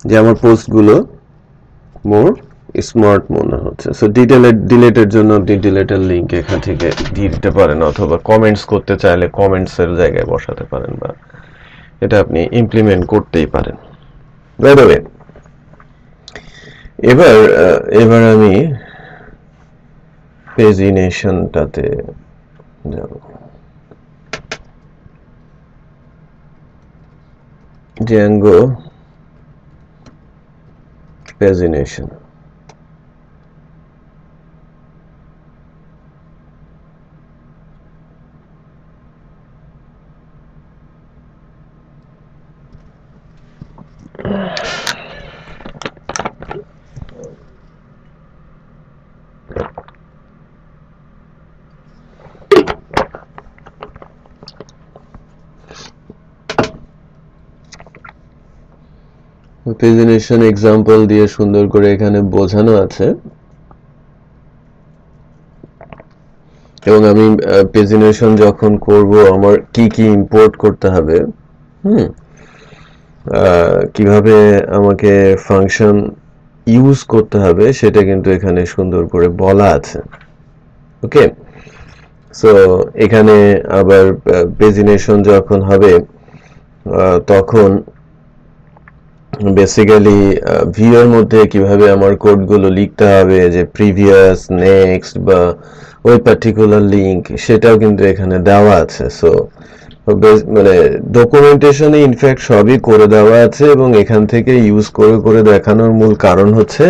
যে আমার পোস্টগুলো মোর স্মার্ট মনে হচ্ছে। সো ডিলেটের জন্য আপনি ডিলেটের লিঙ্ক এখান থেকে দিয়ে দিতে পারেন, অথবা কমেন্টস করতে চাইলে কমেন্টসের জায়গায় বসাতে পারেন, বা এটা আপনি ইমপ্লিমেন্ট করতেই পারেন। বাই দ্য ওয়ে, এবার আমি পেজিনেশনটাতে যাব Django pagination পেজিনেশন এক্সাম্পল দিয়ে সুন্দর করে এখানে বোঝানো আছে এবং আমি পেজিনেশন যখন করব আমার কি কি ইম্পোর্ট করতে হবে কিভাবে আমাকে ফাংশন ইউজ করতে হবে সেটা কিন্তু এখানে সুন্দর করে বলা আছে ওকে সো এখানে আবার পেজিনেশন যখন হবে তখন বেসিক্যালি ভিউর মধ্যে কিভাবে আমার কোডগুলো লিখতে হবে যে প্রিভিয়াস নেক্সট বা ওই পার্টিকুলার লিংক সেটাও কিন্তু এখানে দেওয়া আছে সো মানে ডকুমেন্টেশনে ইনফ্যাক্ট সবই করে দেওয়া আছে এবং এখান থেকে ইউজ করে করে দেখানোর মূল কারণ হচ্ছে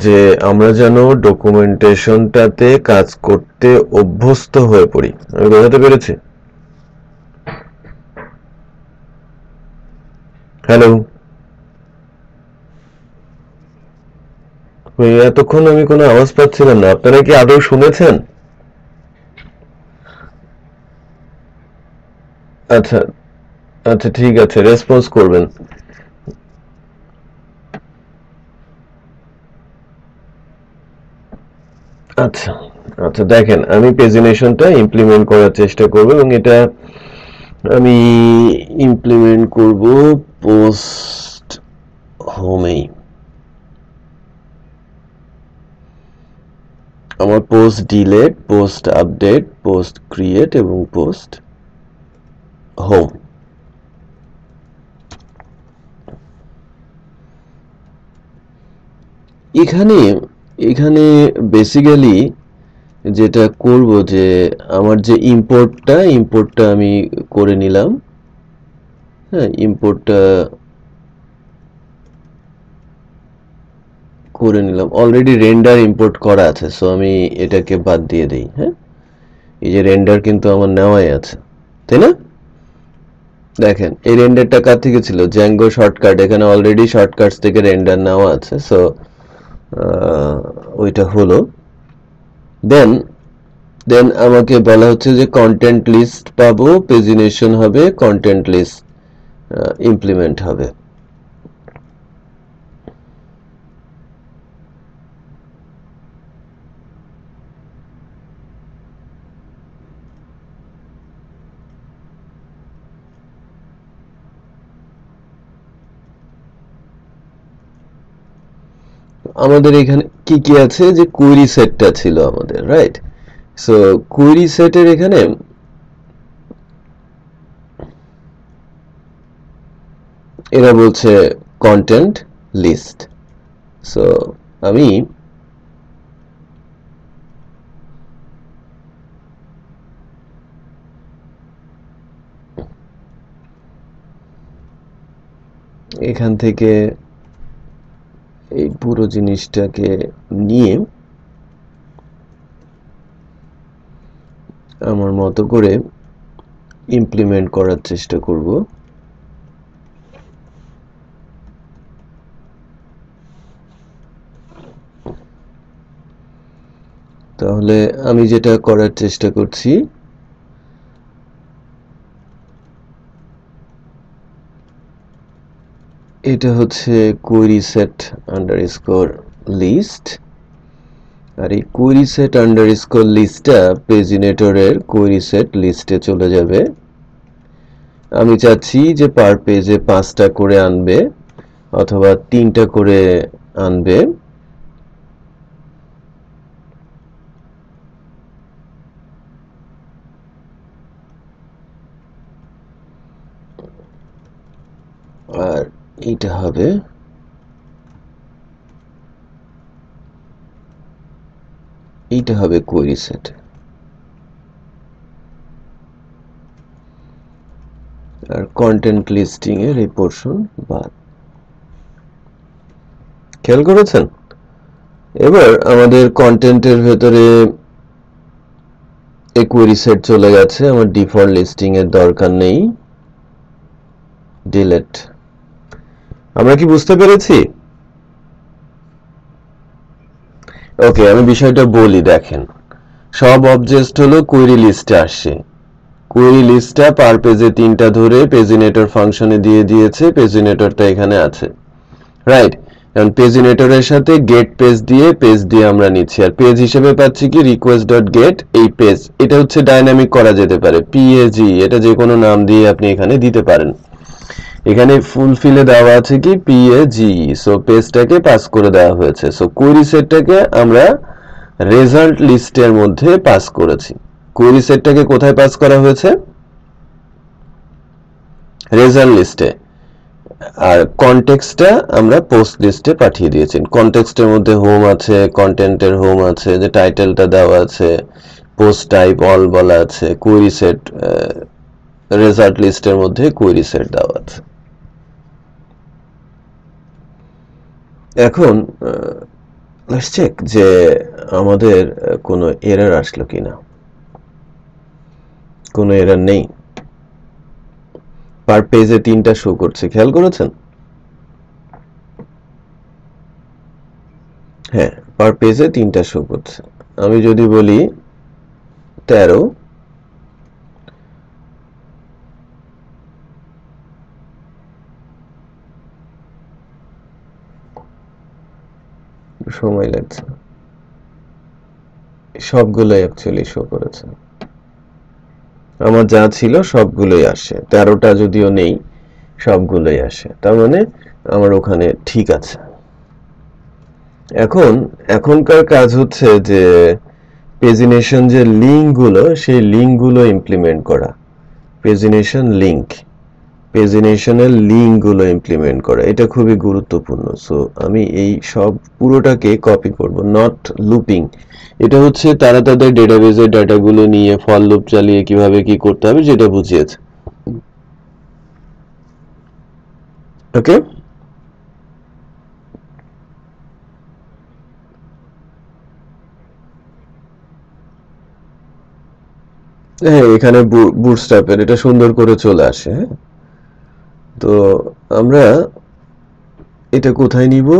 যে আমরা যেন ডকুমেন্টেশনটাতে কাজ করতে অভ্যস্ত হয়ে পড়ি আমি বোঝাতে পেরেছি হ্যালো এতক্ষণ আমি কোনো আওয়াজ পাচ্ছিলাম না আপনারা কি আদৌ শুনেছেন আচ্ছা আচ্ছা ঠিক আছে রেসপন্স করবেন আচ্ছা আচ্ছা দেখেন আমি পেজিনেশনটা ইমপ্লিমেন্ট করার চেষ্টা করব এবং এটা আমি ইমপ্লিমেন্ট করব পোস্ট হোমেই আমার post delete post update post create এবং পোস্ট হোম এখানে এখানে বেসিক্যালি যেটা করব যে আমার যে ইম্পোর্টটা আমি করে নিলাম হ্যাঁ ইম্পোর্টটা করে নিলাম অলরেডি রেন্ডার ইম্পোর্ট করা আছে সো আমি এটাকে বাদ দিয়ে দেই হ্যাঁ এই যে রেন্ডার কিন্তু আমার নেওয়াই আছে তাই না দেখেন এই রেন্ডারটা কার থেকে ছিল জ্যাঙ্গো শর্টকাট এখানে অলরেডি শর্টকাটস থেকে রেন্ডার নেওয়া আছে সো ওইটা হলো দেন আমাকে বলা হচ্ছে যে কন্টেন্ট লিস্ট পাবো পেজিনেশন হবে কন্টেন্ট লিস্ট ইমপ্লিমেন্ট হবে আমাদের এখানে কি কি আছে যে কোয়েরি সেটটা ছিল আমাদের রাইট সো কোয়েরি সেটের এখানে এরা বলছে কন্টেন্ট লিস্ট সো আমি এখান থেকে এই পুরো জিনিসটাকে নিয়ে আমার মতো করে ইমপ্লিমেন্ট করার চেষ্টা করব তাহলে আমি যেটা করার চেষ্টা করছি এটা হচ্ছে কোয়েরি সেট আন্ডারস্কোর লিস্ট আর এই কোয়েরি সেট আন্ডারস্কোর লিস্টটা পেজিনেটরের কোয়েরি সেট লিস্টে চলে যাবে আমি চাচ্ছি যে পার পেজে 5টা করে আনবে অথবা 3টা করে আনবে আর এটা হবে এইটা হবে কোয়েরি সেট। আর কন্টেন্ট লিস্টিং এর এই পোরশন বাদ। খেয়াল করেছেন? এবার আমাদের কন্টেন্টের ভেতরে এই কোয়েরি সেট চলে গেছে, আমার ডিফল্ট লিস্টিং এর দরকার নেই, ডিলিট। আমরা কি বুঝতে পেরেছি? ওকে, আমি বিষয়টা বলি, দেখেন সব অবজেক্ট হলো কোয়েরি লিস্টে আসে। কোয়েরি লিস্টটা পার পেজে 3টা ধরে পেজিনেটর ফাংশনে দিয়ে দিয়েছে, পেজিনেটরটা এখানে আছে, রাইট? কারণ পেজিনেটরের সাথে গেট পেজ দিয়ে আমরা নিচ্ছি, আর পেজ হিসেবে পাচ্ছি কি রিকোয়েস্ট ডট গেট এই পেজ। এটা হচ্ছে ডাইনামিক করা যেতে পারে, পিএজি, এটা যে কোনো নাম দিয়ে আপনি এখানে দিতে পারেন। এখানে ফুলফিলে দেওয়া আছে কি পিএজি, সো পেজটাকে পাস করে দেওয়া হয়েছে। সো কোয়েরি সেটটাকে আমরা রেজাল্ট লিস্টের মধ্যে পাস করেছি। কোয়েরি সেটটাকে কোথায় পাস করা হয়েছে? রেজাল্ট লিস্টে। আর কনটেক্সটটা আমরা পোস্ট লিস্টে পাঠিয়ে দিয়েছি। কনটেক্সটের মধ্যে হোম আছে, কন্টেন্টের হোম আছে, যে টাইটেলটা দেওয়া আছে, পোস্ট টাইপ অল বলা আছে, কোয়েরি সেট রেজাল্ট লিস্টের মধ্যে কোয়েরি সেট দেওয়া আছে। এখন লেটস চেক যে আমাদের কোনো এরর আসলো কিনা। কোনো এরর নেই, পার পেজে 3টা শো করছে, খেয়াল করেছেন? হ্যাঁ, পার পেজে 3টা শো করছে। আমি যদি বলি 13, সময় লাগছে, সবগুলোই অ্যাকচুয়ালি শো করেছে। আমার যা ছিল সবগুলোই আসে, 13টা যদিও নেই সবগুলোই আসে, তার মানে আমার ওখানে ঠিক আছে। এখনকার কাজ হচ্ছে যে পেজিনেশন যে লিঙ্কগুলো, সেই লিঙ্কগুলো ইমপ্লিমেন্ট করা। পেজিনেশন লিঙ্ক, পেজিনেশনের লিঙ্কগুলো ইমপ্লিমেন্ট করা, এটা খুবই গুরুত্বপূর্ণ। সো আমি এই সব পুরোটাকে কপি করব, নট লুপিং। এটা হচ্ছে তারা তাদের ডেটাবেজের ডাটাগুলো নিয়ে ফর লুপ চালিয়ে কিভাবে কি করতে হবে যেটা বুঝিয়েছে। ওকে, হ্যাঁ, এখানে বুটস্ট্র্যাপের এটা সুন্দর করে চলে আসে। হ্যাঁ, তো আমরা এটা কোথায় নিব?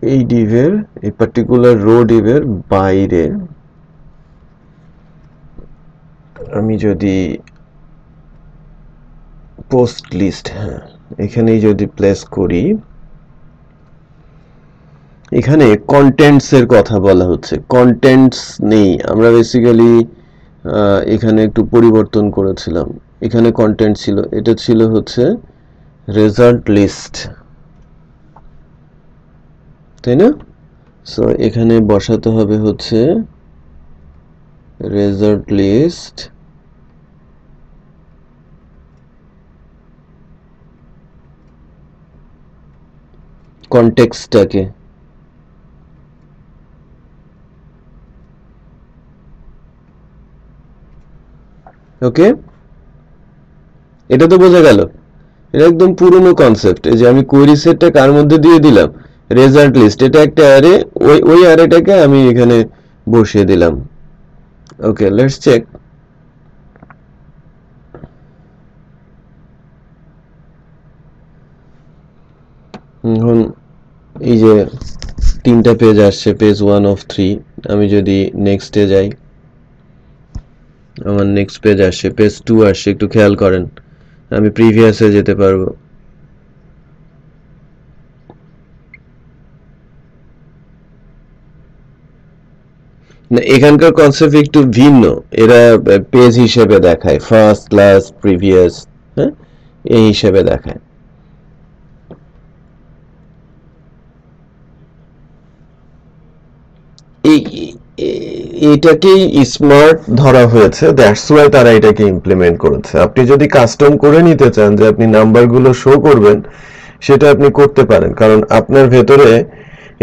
এই ডিভের, এই পার্টিকুলার রো ডিভের বাইরে আমি যদি পোস্ট লিস্ট, হ্যাঁ এখানেই যদি প্লেস করি, এখানে কন্টেন্টস এর কথা বলা হচ্ছে। কন্টেন্টস নেই, আমরা বেসিক্যালি এখানে একটু পরিবর্তন করেছিলাম। এখানে কন্টেন্ট ছিল, এটা ছিল হচ্ছে রেজাল্ট লিস্ট, তাই না? সো এখানে বসাতে হবে হচ্ছে রেজাল্ট লিস্ট কনটেক্সটটাকে, ওকে, এটা তো বোঝা গেল। এটা একদম পুরনো কনসেপ্ট। এই যে আমি কোয়েরি সেটটা কার মধ্যে দিয়ে দিলাম, রেজাল্ট লিস্ট, এটা একটা অ্যারে, ওই অ্যারেটাকে আমি এখানে বসিয়ে দিলাম। ওকে, লেটস চেক। এখন এই যে 3টা পেজ আসছে, পেজ 1 of 3। আমি যদি নেক্সটে যাই, আমার নেক্সট পেজ আসছে, পেজ 2 আসছে, একটু খেয়াল করেন। আমি প্রিভিয়াসে যেতে পারবো। না, এখানকার কনসেপ্ট একটু ভিন্ন, এরা পেজ হিসেবে দেখায়, ফার্স্ট, লাস্ট, প্রিভিয়াস, হ্যাঁ এই হিসেবে দেখায়। এটাকেই স্মার্ট ধরা হয়েছে, দ্যাটস ওয়াই তারা এটাকে ইমপ্লিমেন্ট করেছে। আপনি যদি কাস্টম করে নিতে চান যে আপনি নাম্বারগুলো শো করবেন সেটা আপনি করতে পারেন, কারণ আপনার ভেতরে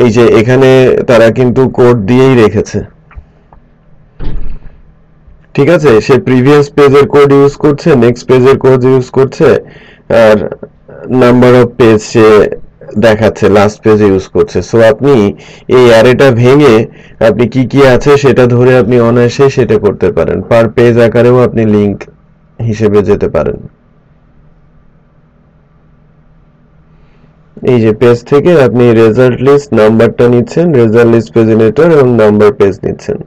এই যে এখানে তারা কিন্তু কোড দিয়েই রেখেছে, ঠিক আছে? সে প্রিভিয়াস পেজের কোড ইউজ করছে, নেক্সট পেজের কোড ইউজ করছে, আর নাম্বার অফ পেজ সে দেখাচ্ছে লাস্ট পেজে ইউজ করছে। সো আপনি এই অ্যারেটা ভেঙে আপনি কি কি আছে সেটা ধরে আপনি অনায়াসে সেটা করতে পারেন। পার পেজ আকারেও আপনি লিংক হিসেবে যেতে পারেন। এই যে পেজ থেকে আপনি রেজাল্ট লিস্ট নাম্বারটা নিচ্ছেন, রেজাল্ট লিস্ট পেজিনেটর এবং নাম্বার পেজ নিচ্ছেন।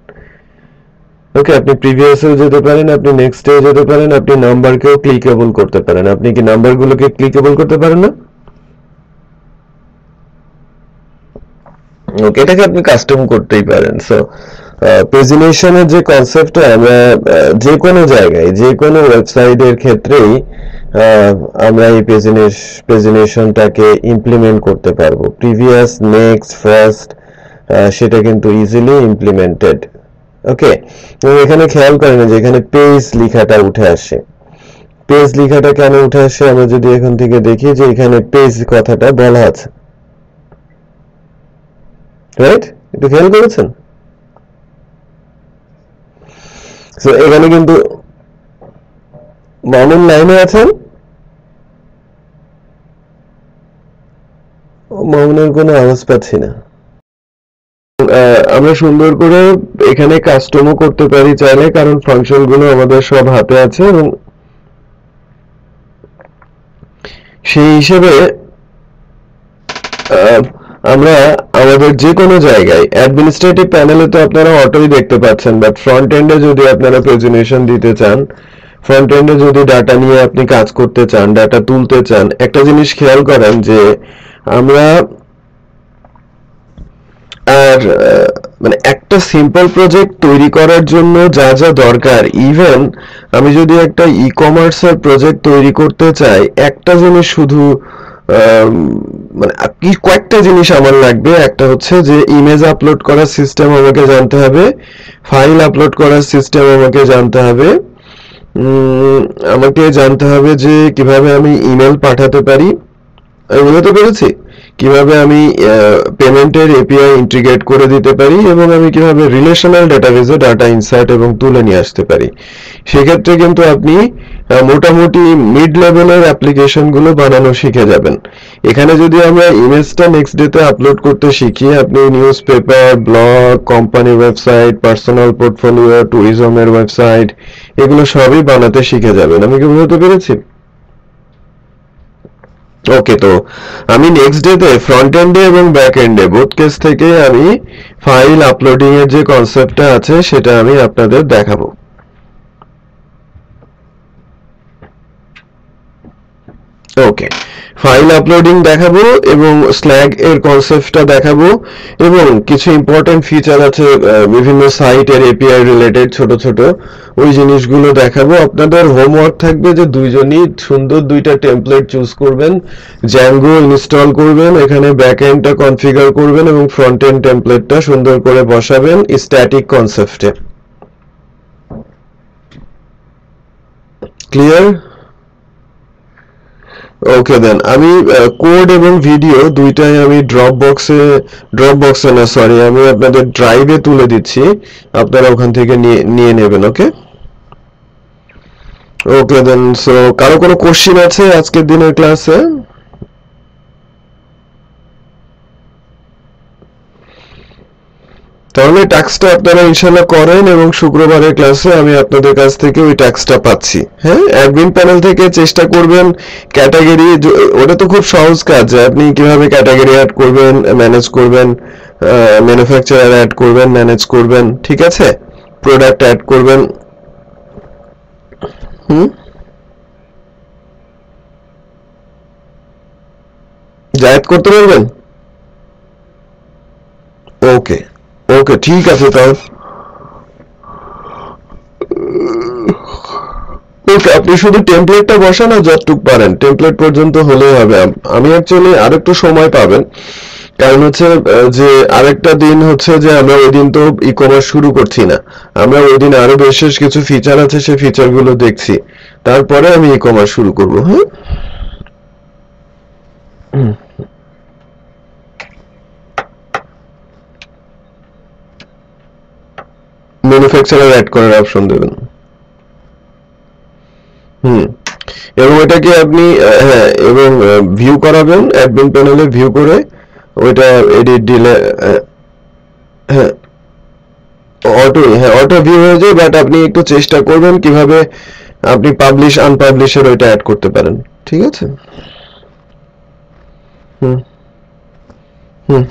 ওকে, আপনি প্রিভিয়াসেও যেতে পারেন, আপনি নেক্সটেও যেতে পারেন, আপনি নাম্বারকেও ক্লিকেবল করতে পারেন। আপনি কি নাম্বারগুলোকে ক্লিকেবল করতে পারেন না? ওকে, এটাকে আপনি কাস্টম করতেই পারেন। সো পেজিনেশনের যে কনসেপ্টটা আমরা যে কোনো জায়গায় যে কোনো ওয়েবসাইটের ক্ষেত্রেই আমরা এই পেজিনেশনটাকে ইমপ্লিমেন্ট করতে পারবো। প্রিভিয়াস, নেক্সট, ফার্স্ট, সেটা কিন্তু ইজিলি ইমপ্লিমেন্টেড। ওকে, এবং এখানে খেয়াল করেন যে এখানে পেজ লেখাটা উঠে আসে। পেজ লেখাটা কেন উঠে আসে আমরা যদি এখান থেকে দেখি যে এখানে পেজ কথাটা বলা আছে, রাইট? একটু খেয়াল করেছেন? সো এখানে কিন্তু মামুন লাইনে আছেন, মামুনের কোনো আওয়াজ পাচ্ছি না। আমরা সুন্দর করে এখানে কাস্টমও করতে পারি চাইলে, কারণ ফাংশন গুলো আমাদের সব হাতে আছে এবং সেই হিসেবে আমরা আমাদের যে কোনো জায়গায় অ্যাডমিনিস্ট্রেটিভ প্যানেলে তো আপনারা অটোই দেখতে পাচ্ছেন, বাট ফ্রন্ট এন্ডে যদি আপনারা প্রেজেন্টেশন দিতে চান, ফ্রন্ট এন্ডে যদি ডাটা নিয়ে আপনি কাজ করতে চান, ডাটা তুলতে চান, একটা জিনিস খেয়াল করেন যে আমরা আর মানে একটা সিম্পল প্রজেক্ট তৈরি করার জন্য যা যা দরকার, ইভেন আমি যদি একটা ই কমার্সের প্রজেক্ট তৈরি করতে চাই, একটা জিনিস শুধু মানে কি কয়েকটা জিনিস আমার লাগবে। একটা হচ্ছে যে ইমেজ আপলোড করার সিস্টেম আমাকে জানতে হবে, ফাইল আপলোড করার সিস্টেম আমাকে জানতে হবে, আমাকে জানতে হবে যে কিভাবে আমি ইমেল পাঠাতে পারি, আমি বুঝতে পেরেছি, কিভাবে আমি পেমেন্টের এপিআই ইন্টিগ্রেট করে দিতে পারি, এবং আমি কিভাবে রিলেশনাল ডেটাবেজে ডাটা ইনসার্ট এবং তুলে নিয়ে আসতে পারি। সেক্ষেত্রে কিন্তু আপনি মোটামুটি মিড লেভেলের অ্যাপ্লিকেশনগুলো বানানো শিখে যাবেন। এখানে যদি আমরা ইমেজটা নেক্সট ডেতে আপলোড করতে শিখি, আপনি newspaper, blog, company website, personal portfolio, ট্যুরিজমের ওয়েবসাইট, এগুলো সবই বানাতে শিখে যাবেন। আমি কি বুঝতে পেরেছি? ওকে, তো আমি নেক্সট ডেতে ফ্রন্ট এন্ডে এবং ব্যাক এন্ডে বোথ কেস থেকে আমি ফাইল আপলোডিং এর যে কনসেপ্টটা আছে সেটা আমি আপনাদের দেখাবো। ওকে, ফাইল আপলোডিং দেখাবো এবং স্ল্যাগ এর কনসেপ্টটা দেখাবো, এবং কিছু ইম্পর্টেন্ট ফিচার আছে বিভিন্ন সাইটের এপিআই রিলেটেড ছোট ছোট, ওই জিনিসগুলো দেখাবো। আপনাদের হোমওয়ার্ক থাকবে যে দুইজনই সুন্দর দুইটা টেমপ্লেট চুজ করবেন, জ্যাঙ্গো ইনস্টল করবেন, এখানে ব্যাক এন্ডটা কনফিগার করবেন এবং ফ্রন্ট এন্ড টেমপ্লেটটা সুন্দর করে বসাবেন স্ট্যাটিক কনসেপ্টে। ক্লিয়ার? ওকে দেন, আমি কোড এবং ভিডিও দুইটাই আমি ড্রপবক্সে না সরি, আমি আপনাদের ড্রাইভে তুলে দিচ্ছি, আপনারা ওখান থেকে নিয়ে নেবেন। ওকে ওকে দেন, সো কারো কোনো কোশ্চেন আছে আজকের দিনের ক্লাসে? তাহলে টাস্কটা আপনারা ইনশাআল্লাহ করেন এবং শুক্রবারের ক্লাসে আমি আপনাদের কাছ থেকে ওই টাস্কটা পাচ্ছি। হ্যাঁ, অ্যাডমিন প্যানেল থেকে চেষ্টা করবেন ক্যাটাগরি, ওটা তো খুব সহজ কাজ, আপনি কিভাবে ক্যাটাগরি অ্যাড করবেন, ম্যানেজ করবেন, ম্যানুফ্যাকচারার অ্যাড করবেন, ম্যানেজ করবেন, ঠিক আছে, প্রোডাক্ট অ্যাড করবেন। জায়েদ করতে পারবেন? ওকে ওকে, ঠিক আছে তাহলে। ওকে, আপনি শুধু টেমপ্লেটটা বসান আর যতটুকু পারেন টেমপ্লেট পর্যন্ত হলেই হবে। আমি অ্যাকচুয়ালি আরেকটু সময় পাবেন, কারণ হচ্ছে যে আরেকটা দিন হচ্ছে যে আমরা ওই দিন তো ই কমার্স শুরু করছি না, আমরা ওই দিন আরো বিশেষ কিছু ফিচার আছে সেই ফিচারগুলো দেখছি, তারপরে আমি ই কমার্স শুরু করবো। হ্যাঁ, ম্যানুফ্যাকচারার অ্যাড করার অপশন দেবেন। এবং ওটাকে আপনি হ্যাঁ, এবং ভিউ করাবেন, অ্যাডমিন প্যানেলে ভিউ করে ওইটা এডিট দিলে হ্যাঁ অটো ভিউ হয়ে যায়। বাট আপনি একটু চেষ্টা করবেন কিভাবে আপনি পাবলিশ আনপাবলিশের ওইটা অ্যাড করতে পারেন, ঠিক আছে? হুম হুম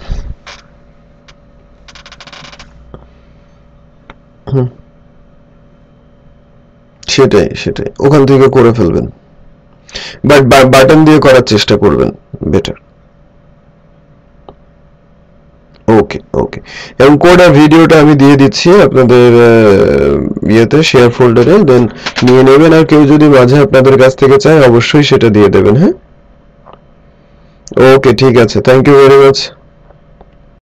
হুম সেটাই ওখান থেকে করে ফেলবেন, বাট বাটন দিয়ে করার চেষ্টা করবেন, বেটার। ওকে এবং কোডের ভিডিওটা আমি দিয়ে দিচ্ছি আপনাদের ইয়েতে শেয়ার ফোল্ডারে, দেন নিয়ে নেবেন। আর কেউ যদি মাঝে আপনাদের কাছ থেকে চায় অবশ্যই সেটা দিয়ে দেবেন। হ্যাঁ, ওকে, ঠিক আছে, থ্যাংক ইউ ভেরি মাচ।